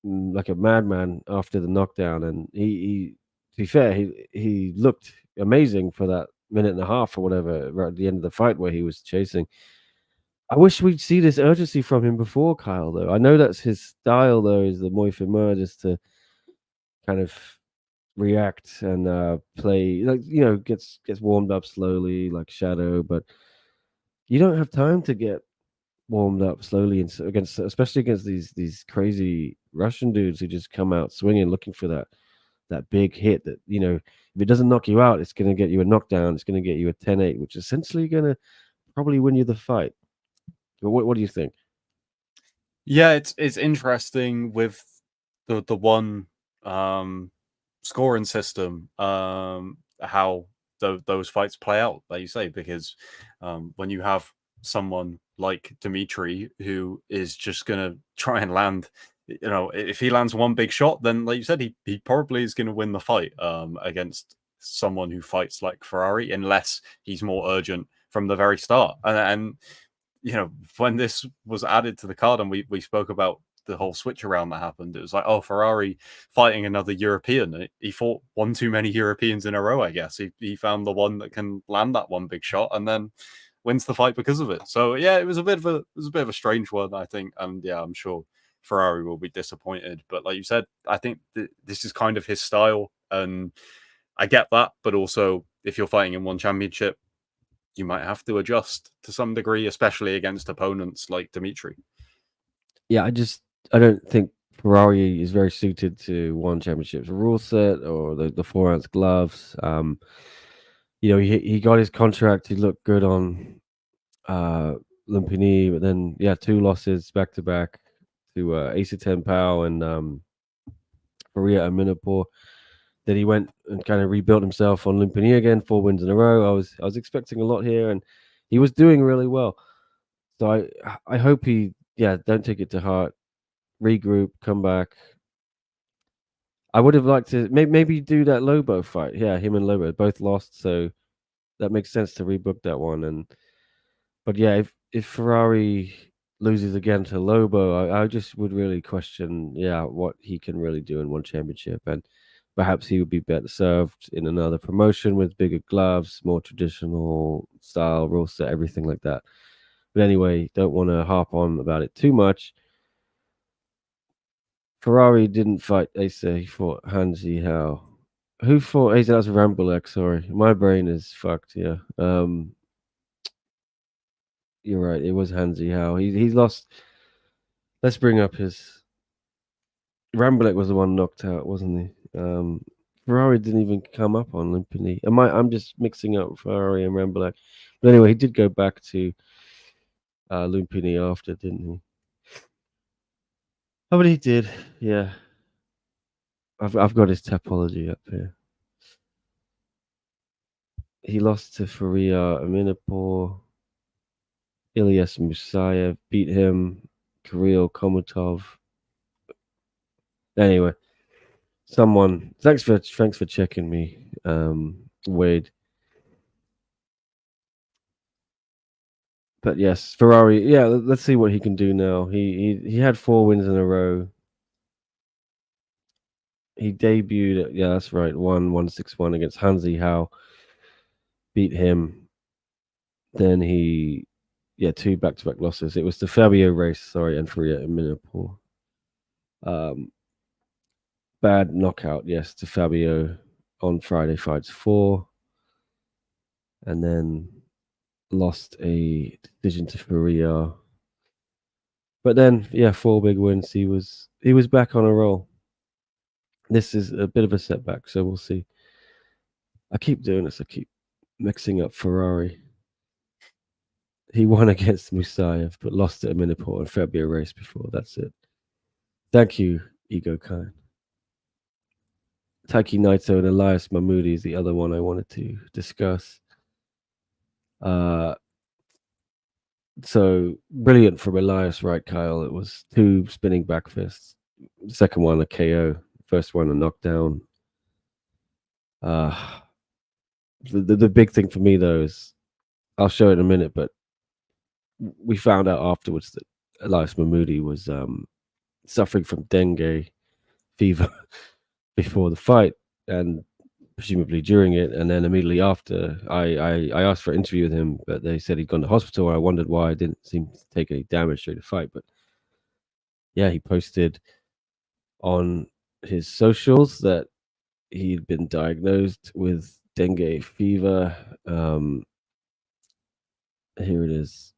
like a madman after the knockdown, and he to be fair, he looked amazing for that minute and a half or whatever right at the end of the fight where he was chasing. I wish we'd see this urgency from him before, Kyle. Though I know that's his style, though, is the Muay Thai just to kind of react and play like gets warmed up slowly like Shadow, but you don't have time to get warmed up slowly and against, especially against these crazy Russian dudes who just come out swinging, looking for that big hit that if it doesn't knock you out, it's going to get you a knockdown. It's going to get you a 10-8, which is essentially going to probably win you the fight. But what do you think? Yeah, it's interesting with the one scoring system, how those fights play out, like you say, because when you have someone like Dimitri who is just gonna try and land, if he lands one big shot, then like you said, he probably is gonna win the fight against someone who fights like Ferrari, unless he's more urgent from the very start. And when this was added to the card and we spoke about the whole switch around that happened, it was like, oh, Ferrari fighting another European. He fought one too many Europeans in a row, I guess. He found the one that can land that one big shot and then wins the fight because of it. So yeah, it was a bit of a strange one, I think. And yeah, I'm sure Ferrari will be disappointed. But like you said, I think this is kind of his style, and I get that. But also, if you're fighting in one championship, you might have to adjust to some degree, especially against opponents like Dimitri. Yeah, I don't think Ferrari is very suited to one championship's rule set or the 4 ounce gloves. He got his contract. He looked good on Lumpini, but then 2 losses back to back to Asa Tenpao and Faria and Minapur. Then he went and kind of rebuilt himself on Lumpini again, 4 wins in a row. I was expecting a lot here, and he was doing really well. So I hope he don't take it to heart. Regroup, come back. I would have liked to maybe do that Lobo fight. Yeah, him and Lobo both lost, so that makes sense to rebook that one. But yeah, if Ferrari loses again to Lobo, I just would really question what he can really do in one championship, and perhaps he would be better served in another promotion with bigger gloves, more traditional style, rule set, everything like that. But anyway, don't want to harp on about it too much. Ferrari didn't fight Asa, he fought Hansi Hao. Who fought Asa? That's Rambolek, sorry. My brain is fucked, yeah. You're right, it was Hansi Hao. He's lost. Let's bring up his. Rambolek was the one knocked out, wasn't he? Ferrari didn't even come up on Lumpini. I'm just mixing up Ferrari and Rambolek. But anyway, he did go back to Lumpini after, didn't he? Oh, but he did, yeah. I've got his topology up here. He lost to Faria Aminapur. Elias Musayev beat him. Kirill Komotov. Anyway, thanks for checking me, Wade. But yes, Ferrari. Yeah, let's see what he can do now. He had 4 wins in a row. He debuted. That's right. 1-1-6-1 against Hansi Hao. Beat him. Then 2 back-to-back losses. It was the Fabio race, sorry, and Faria in Minapur. Bad knockout, yes, to Fabio on Friday Fights 4. And then lost a decision to Faria. But then, 4 big wins. He was back on a roll. This is a bit of a setback, so we'll see. I keep doing this. I keep mixing up Ferrari. He won against Musayev, but lost at a Minapur and February race before. That's it. Thank you, Ego Khan. Taiki Naito and Elias Mahmoudi is the other one I wanted to discuss. So brilliant from Elias, right, Kyle? It was 2 spinning back fists. Second one a KO. First one a knockdown. The big thing for me though is, I'll show it in a minute, but we found out afterwards that Elias Mahmoudi was suffering from dengue fever before the fight, and presumably during it, and then immediately after, I asked for an interview with him, but they said he'd gone to hospital. I wondered why I didn't seem to take any damage during the fight, but yeah, he posted on his socials that he'd been diagnosed with dengue fever. Here it is.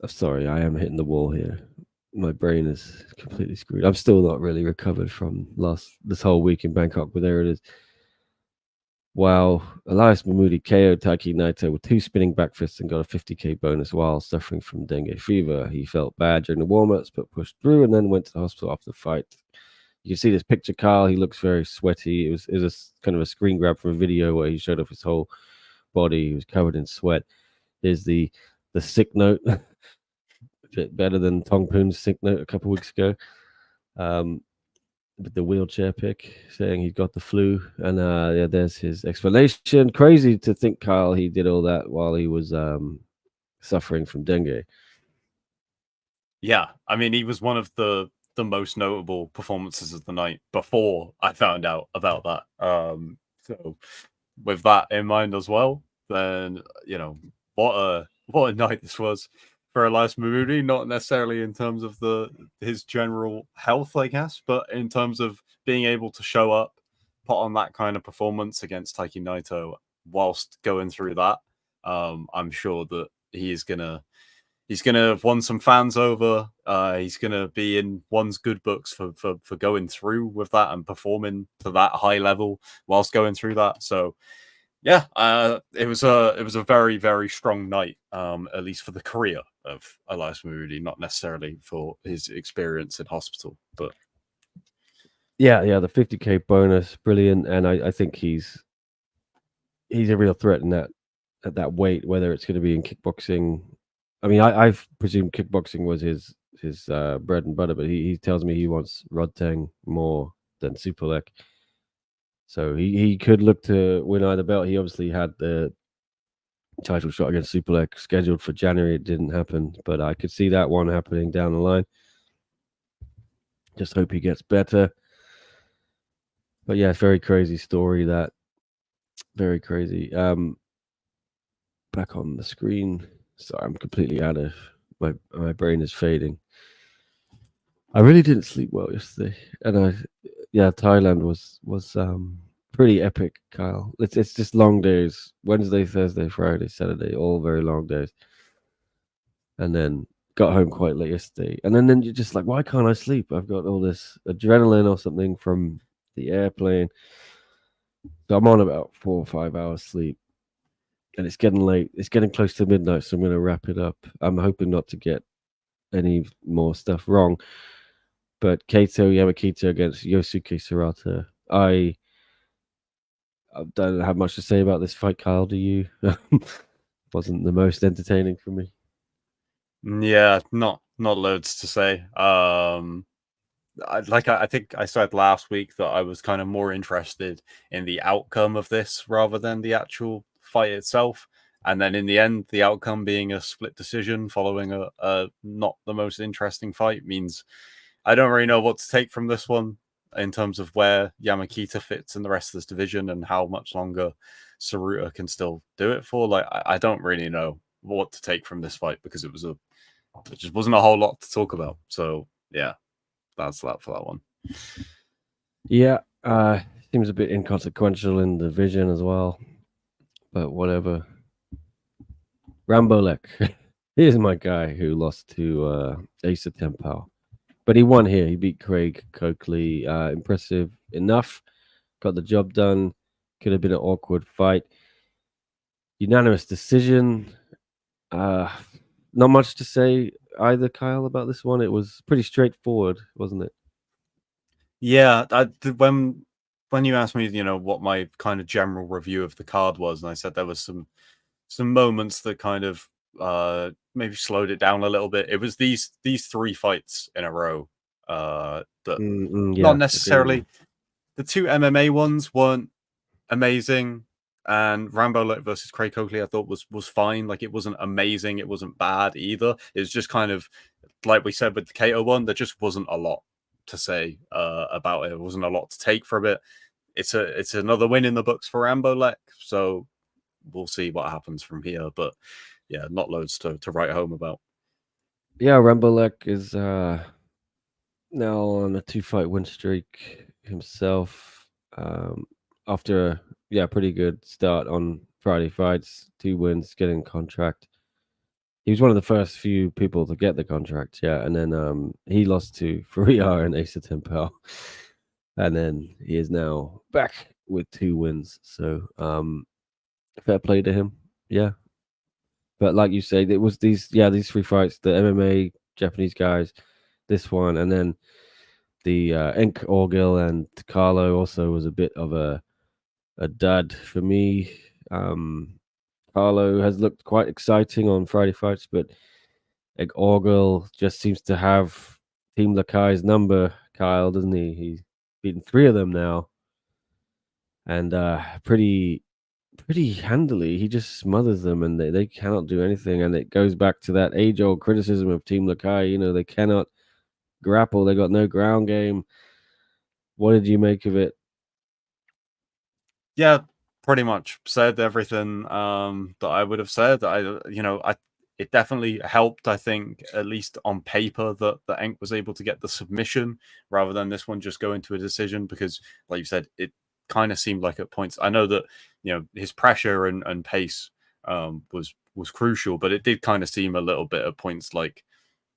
I'm sorry, I am hitting the wall here. My brain is completely screwed. I'm still not really recovered from this whole week in Bangkok, but there it is. Wow, Elias Mahmoudi KO'd Taiki Naito with 2 spinning back fists and got a 50k bonus while suffering from dengue fever. He felt bad during the warm-ups, but pushed through and then went to the hospital after the fight. You can see this picture, Carl. He looks very sweaty. It was a kind of a screen grab from a video where he showed off his whole body. He was covered in sweat. Here's the sick note. A bit better than Tong Poon's sick note a couple weeks ago. With the wheelchair pic saying he got the flu, and there's his explanation. Crazy to think, Kyle, he did all that while he was suffering from dengue. Yeah, I mean, he was one of the most notable performances of the night before I found out about that. So with that in mind as well, then what a night this was. for Elias Mahmoudi, not necessarily in terms of his general health, I guess, but in terms of being able to show up, put on that kind of performance against Taiki Naito whilst going through that. I'm sure that he's gonna have won some fans over. He's gonna be in one's good books for going through with that and performing to that high level whilst going through that. So yeah, it was a very, very strong night, at least for the career of Elias Mahmoudi, not necessarily for his experience in hospital. But yeah, the 50K bonus, brilliant, and I think he's a real threat in at that weight, whether it's going to be in kickboxing. I mean, I've presumed kickboxing was his bread and butter, but he tells me he wants Rodtang more than Superlek. So he could look to win either belt. He obviously had the title shot against Superlek scheduled for January. It didn't happen, but I could see that one happening down the line. Just hope he gets better. But yeah, it's very crazy story. That very crazy. Back on the screen. Sorry, I'm completely out of my brain is fading. I really didn't sleep well yesterday, and Thailand was pretty epic, Kyle. It's just long days. Wednesday, Thursday, Friday, Saturday, all very long days. And then got home quite late yesterday. And then you're just like, why can't I sleep? I've got all this adrenaline or something from the airplane. So I'm on about 4 or 5 hours sleep. And it's getting late. It's getting close to midnight, so I'm going to wrap it up. I'm hoping not to get any more stuff wrong. But Kato Yamakita against Yosuke Sarata. I don't have much to say about this fight, Kyle. Do you? Wasn't the most entertaining for me. Yeah, not loads to say. I think I said last week that I was kind of more interested in the outcome of this rather than the actual fight itself. And then in the end, the outcome being a split decision following a not the most interesting fight means I don't really know what to take from this one in terms of where Yamakita fits in the rest of this division and how much longer Saruta can still do it for. Like, I don't really know what to take from this fight because it just wasn't a whole lot to talk about. So yeah, that's that for that one. Yeah, seems a bit inconsequential in the vision as well, but whatever. Rambolek, here's my guy who lost to Asa Tempao, but he won here. He beat Craig Coakley. Impressive enough. Got the job done. Could have been an awkward fight. Unanimous decision. Not much to say either, Kyle, about this one. It was pretty straightforward, wasn't it? Yeah, when you asked me, what my kind of general review of the card was, and I said there was some moments that kind of maybe slowed it down a little bit. It was these 3 fights in a row that not necessarily the 2 MMA ones weren't amazing, and Rambo versus Craig Coakley I thought was fine. Like, it wasn't amazing, it wasn't bad either. It was just kind of like we said with the Kato one, there just wasn't a lot to say about it. It wasn't a lot to take from it. It's another win in the books for Rambo, so we'll see what happens from here. But yeah, not loads to write home about. Yeah, Rambolek is now on a 2-fight win streak himself. After a pretty good start on Friday fights, 2 wins, getting contract. He was one of the first few people to get the contract, and then he lost to Faria and Asa Tempel. And then he is now back with 2 wins. So fair play to him. Yeah. But like you say, it was these 3 fights, the MMA Japanese guys, this one, and then the Enk Orgil and Carlo also was a bit of a dud for me. Carlo has looked quite exciting on Friday fights, but Enk Orgil just seems to have Team Lakai's number, Kyle, doesn't he? He's beaten 3 of them now. And pretty handily. He just smothers them, and they cannot do anything. And it goes back to that age-old criticism of Team Lakai. They cannot grapple. They got no ground game. What did you make of it? Yeah, pretty much said everything that I would have said. it definitely helped, I think, at least on paper, that Enk was able to get the submission rather than this one just go into a decision, because, like you said, it kind of seemed like at points, I know that, you know, his pressure and pace was crucial, but it did kind of seem a little bit at points like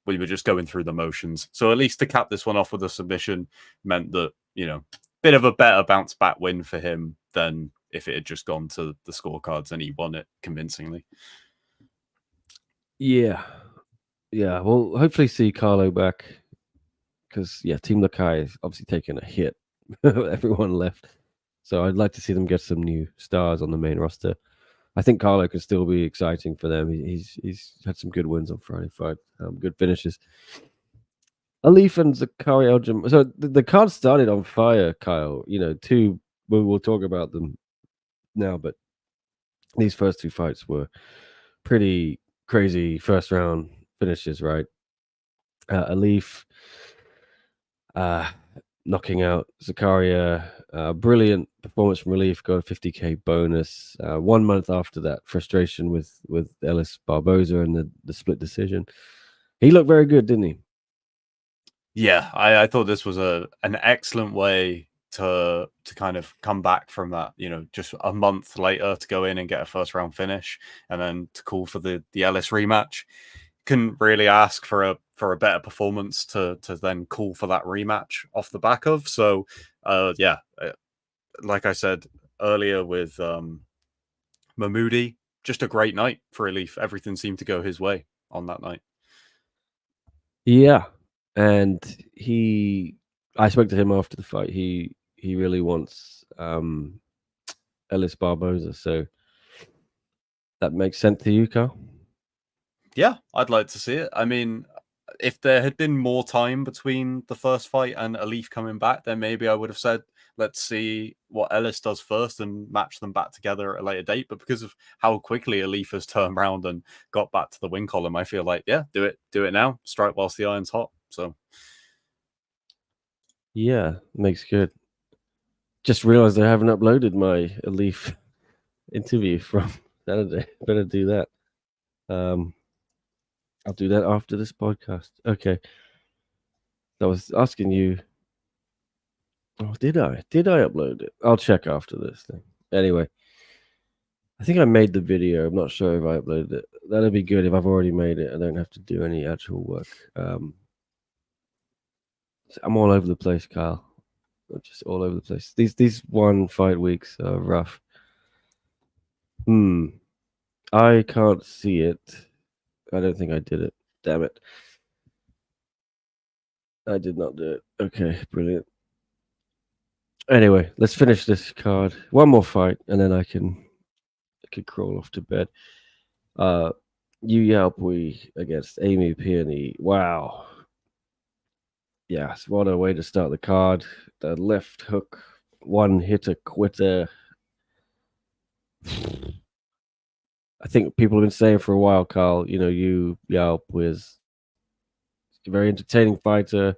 we were just going through the motions. So at least to cap this one off with a submission meant that, you know, bit of a better bounce back win for him than if it had just gone to the scorecards and he won it convincingly. Yeah. Yeah. We'll hopefully see Carlo back, because, yeah, Team Lakai is obviously taking a hit. Everyone left. So I'd like to see them get some new stars on the main roster. I think Carlo can still be exciting for them. He's had some good wins on Friday fight, good finishes. Alif and Zakari Eljim. So the card started on fire, Kyle. You know, we'll talk about them now, but these first two fights were pretty crazy first round finishes, right? Alif knocking out Zakaria. Brilliant performance from Relief, got a 50k bonus. 1 month after that frustration with Elias Barboza and the split decision. He looked very good, didn't he? Yeah, I thought this was an excellent way to kind of come back from that, you know, just a month later to go in and get a first round finish and then to call for the Ellis rematch. Couldn't really ask for a better performance to then call for that rematch off the back of. So yeah, like I said earlier with Mahmoudi, just a great night for Relief. Everything seemed to go his way on that night. Yeah. And I spoke to him after the fight. He really wants Elias Barboza, so that makes sense to you, Carl? Yeah, I'd like to see it. I mean, if there had been more time between the first fight and Alif coming back, then maybe I would have said, let's see what Ellis does first and match them back together at a later date. But because of how quickly Alif has turned around and got back to the win column, I feel like, yeah, do it now. Strike whilst the iron's hot. So Yeah, makes good. Just realized I haven't uploaded my Alif interview from Saturday. Better do that. I'll do that after this podcast. Okay. I was asking you. Oh, did I? Did I upload it? I'll check after this thing. Anyway, I think I made the video. I'm not sure if I uploaded it. That'd be good if I've already made it. I don't have to do any actual work. I'm all over the place, Kyle. Just all over the place. These 1 fight weeks are rough. I can't see it. I don't think I did it. Damn it. I did not do it. Okay, brilliant. Anyway, let's finish this card. One more fight, and then I can crawl off to bed. Yu Yaopui against Amy Pirnie. Wow. Yes, what a way to start the card. The left hook, one hitter quitter. I think people have been saying for a while, Carl, you know, Yu Yaopui is a very entertaining fighter.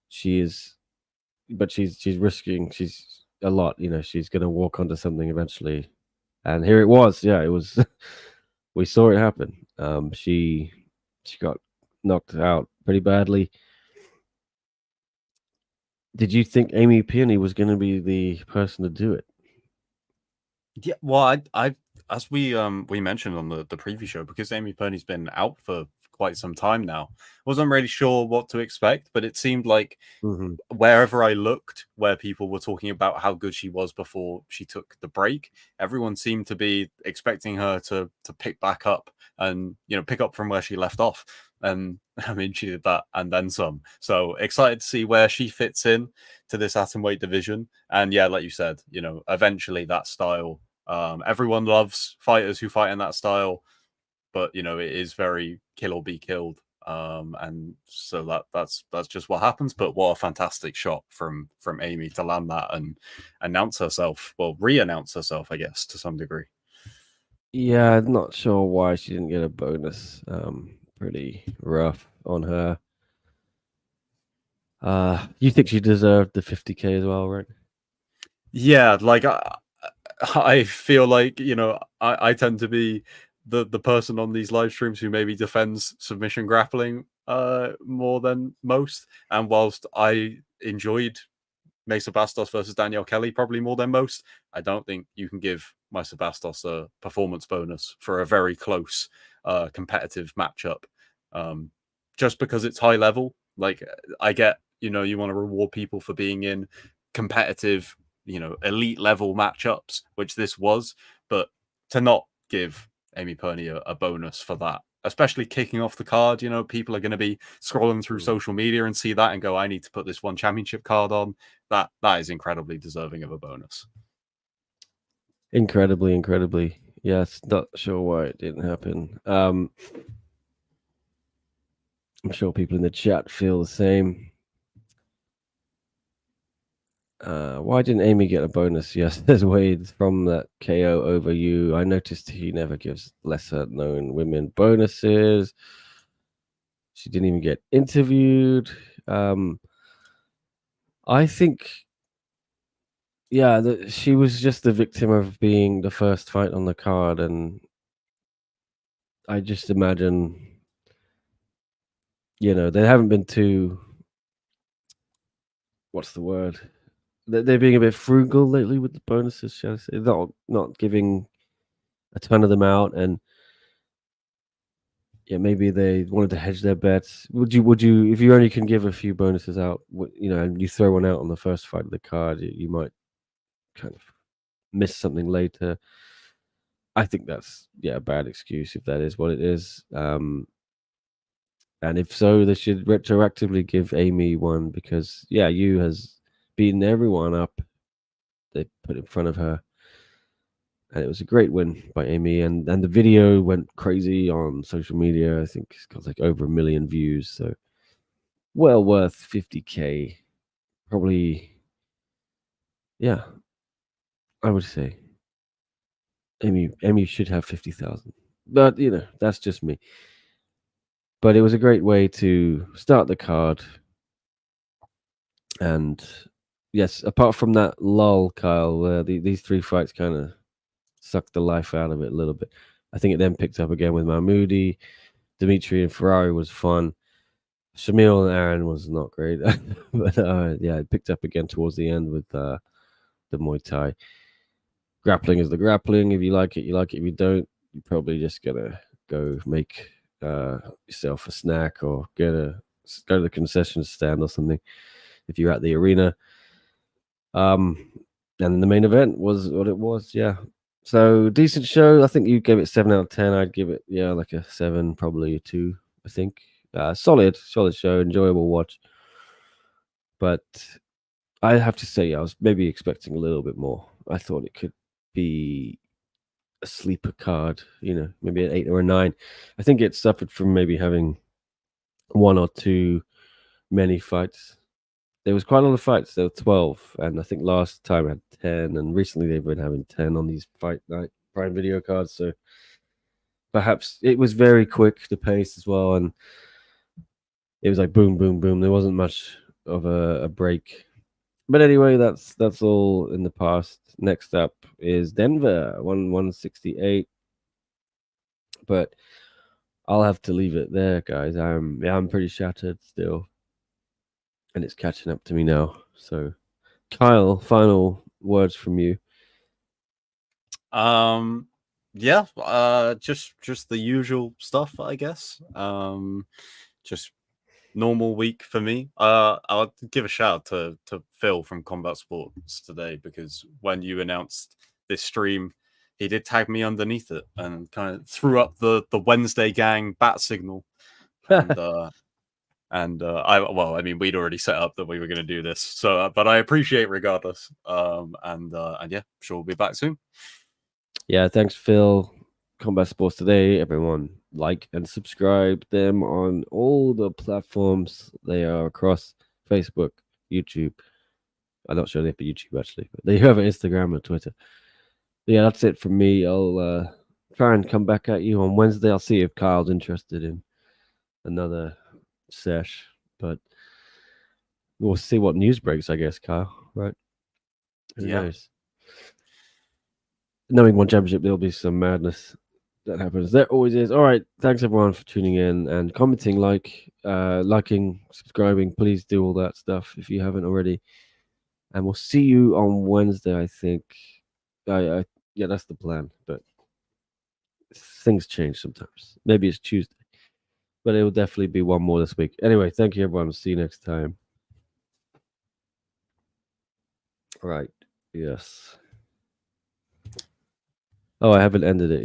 She's risking. She's a lot. You know, she's going to walk onto something eventually, and here it was. Yeah, it was. We saw it happen. She got knocked out pretty badly. Did you think Amy Pirnie was going to be the person to do it? yeah, well, I as we mentioned on the preview show, because Amy Pirnie's been out for quite some time now, wasn't really sure what to expect, but it seemed like wherever I looked, where people were talking about how good she was before she took the break, everyone seemed to be expecting her to pick back up and, you know, pick up from where she left off. And I mean, she did that and then some. So excited to see where she fits in to this atomweight division. And yeah, like you said, you know, eventually that style, everyone loves fighters who fight in that style, but you know, it is very kill or be killed. And so that's just what happens. But what a fantastic shot from Amy to land that and announce herself, well, re-announce herself, I guess, to some degree. Yeah, I'm not sure why she didn't get a bonus. Pretty rough on her. You think she deserved the 50k as well, right? Yeah, like I feel like, you know, I tend to be the person on these live streams who maybe defends submission grappling more than most. And whilst I enjoyed Mesa Bastos versus Danielle Kelly probably more than most, I don't think you can give Mesa Bastos a performance bonus for a very close competitive matchup. Just because it's high level. Like, I get, you want to reward people for being in competitive, elite level matchups, which this was, but to not give Amy Pirnie a bonus for that, especially kicking off the card, people are going to be scrolling through social media and see that and go, I need to put this one championship card on. That is incredibly deserving of a bonus. Incredibly. Yes, not sure why it didn't happen. I'm sure people in the chat feel the same. Why didn't Amy get a bonus? Yes, there's Wade from that KO over you. I noticed he never gives lesser known women bonuses. She didn't even get interviewed. I think, she was just the victim of being the first fight on the card, and I just imagine, they haven't been too. What's the word? They're being a bit frugal lately with the bonuses, shall I say? Not giving a ton of them out, and maybe they wanted to hedge their bets. Would you, if you only can give a few bonuses out, and you throw one out on the first fight of the card, you might kind of miss something later. I think that's a bad excuse if that is what it is. And if so, they should retroactively give Amy one because Yu has beaten everyone up they put in front of her. And it was a great win by Amy, and the video went crazy on social media. I think it's got like over 1 million views, so well worth 50K. Probably, I would say Amy should have 50,000, but that's just me. But it was a great way to start the card, and yes, apart from that lull, Kyle, these 3 fights kind of sucked the life out of it a little bit. I think it then picked up again with Mahmoudi. Dimitri and Ferrari was fun. Shamil and Aaron was not great. But it picked up again towards the end with the Muay Thai. Grappling is the grappling. If you like it, you like it. If you don't, you're probably just gonna go make yourself a snack or go to the concession stand or something if you're at the arena. And the main event was what it was. So decent show. I think you gave it 7 out of 10. I'd give it like a 7, probably a 2. I think solid show, enjoyable watch. But I have to say, I was maybe expecting a little bit more. I thought it could be a sleeper card, maybe an 8 or a 9. I think it suffered from maybe having 1 or 2 many fights. There was quite a lot of fights. There were 12, and I think last time I had 10, and recently they've been having 10 on these Fight Night Prime Video cards. So perhaps it was very quick, the pace as well, and it was like boom, boom, boom. There wasn't much of a break. But anyway, that's all in the past. Next up is Denver, 168. But I'll have to leave it there, guys. I'm pretty shattered still, and it's catching up to me now. So, Kyle, final words from you. Just the usual stuff, I guess. Just normal week for me. I'll give a shout out to Phil from Combat Sports today, because when you announced this stream, he did tag me underneath it and kind of threw up the Wednesday gang bat signal. And we'd already set up that we were going to do this, so but I appreciate regardless. Sure, we'll be back soon. Yeah, thanks, Phil. Combat Sports Today. Everyone, like and subscribe them on all the platforms. They are across Facebook, YouTube. I'm not sure they have a YouTube actually, but they have an Instagram and Twitter. Yeah, that's it from me. I'll try and come back at you on Wednesday. I'll see if Kyle's interested in another sesh, but we'll see what news breaks, I guess, Kyle, right? Who knows? Knowing one championship, there'll be some madness. that happens. There always is. All right. Thanks everyone for tuning in and commenting, liking, subscribing. Please do all that stuff if you haven't already. And we'll see you on Wednesday, I think. Yeah, that's the plan. But things change sometimes. Maybe it's Tuesday. But it will definitely be one more this week. Anyway, thank you everyone. See you next time. All right. Yes. Oh, I haven't ended it yet.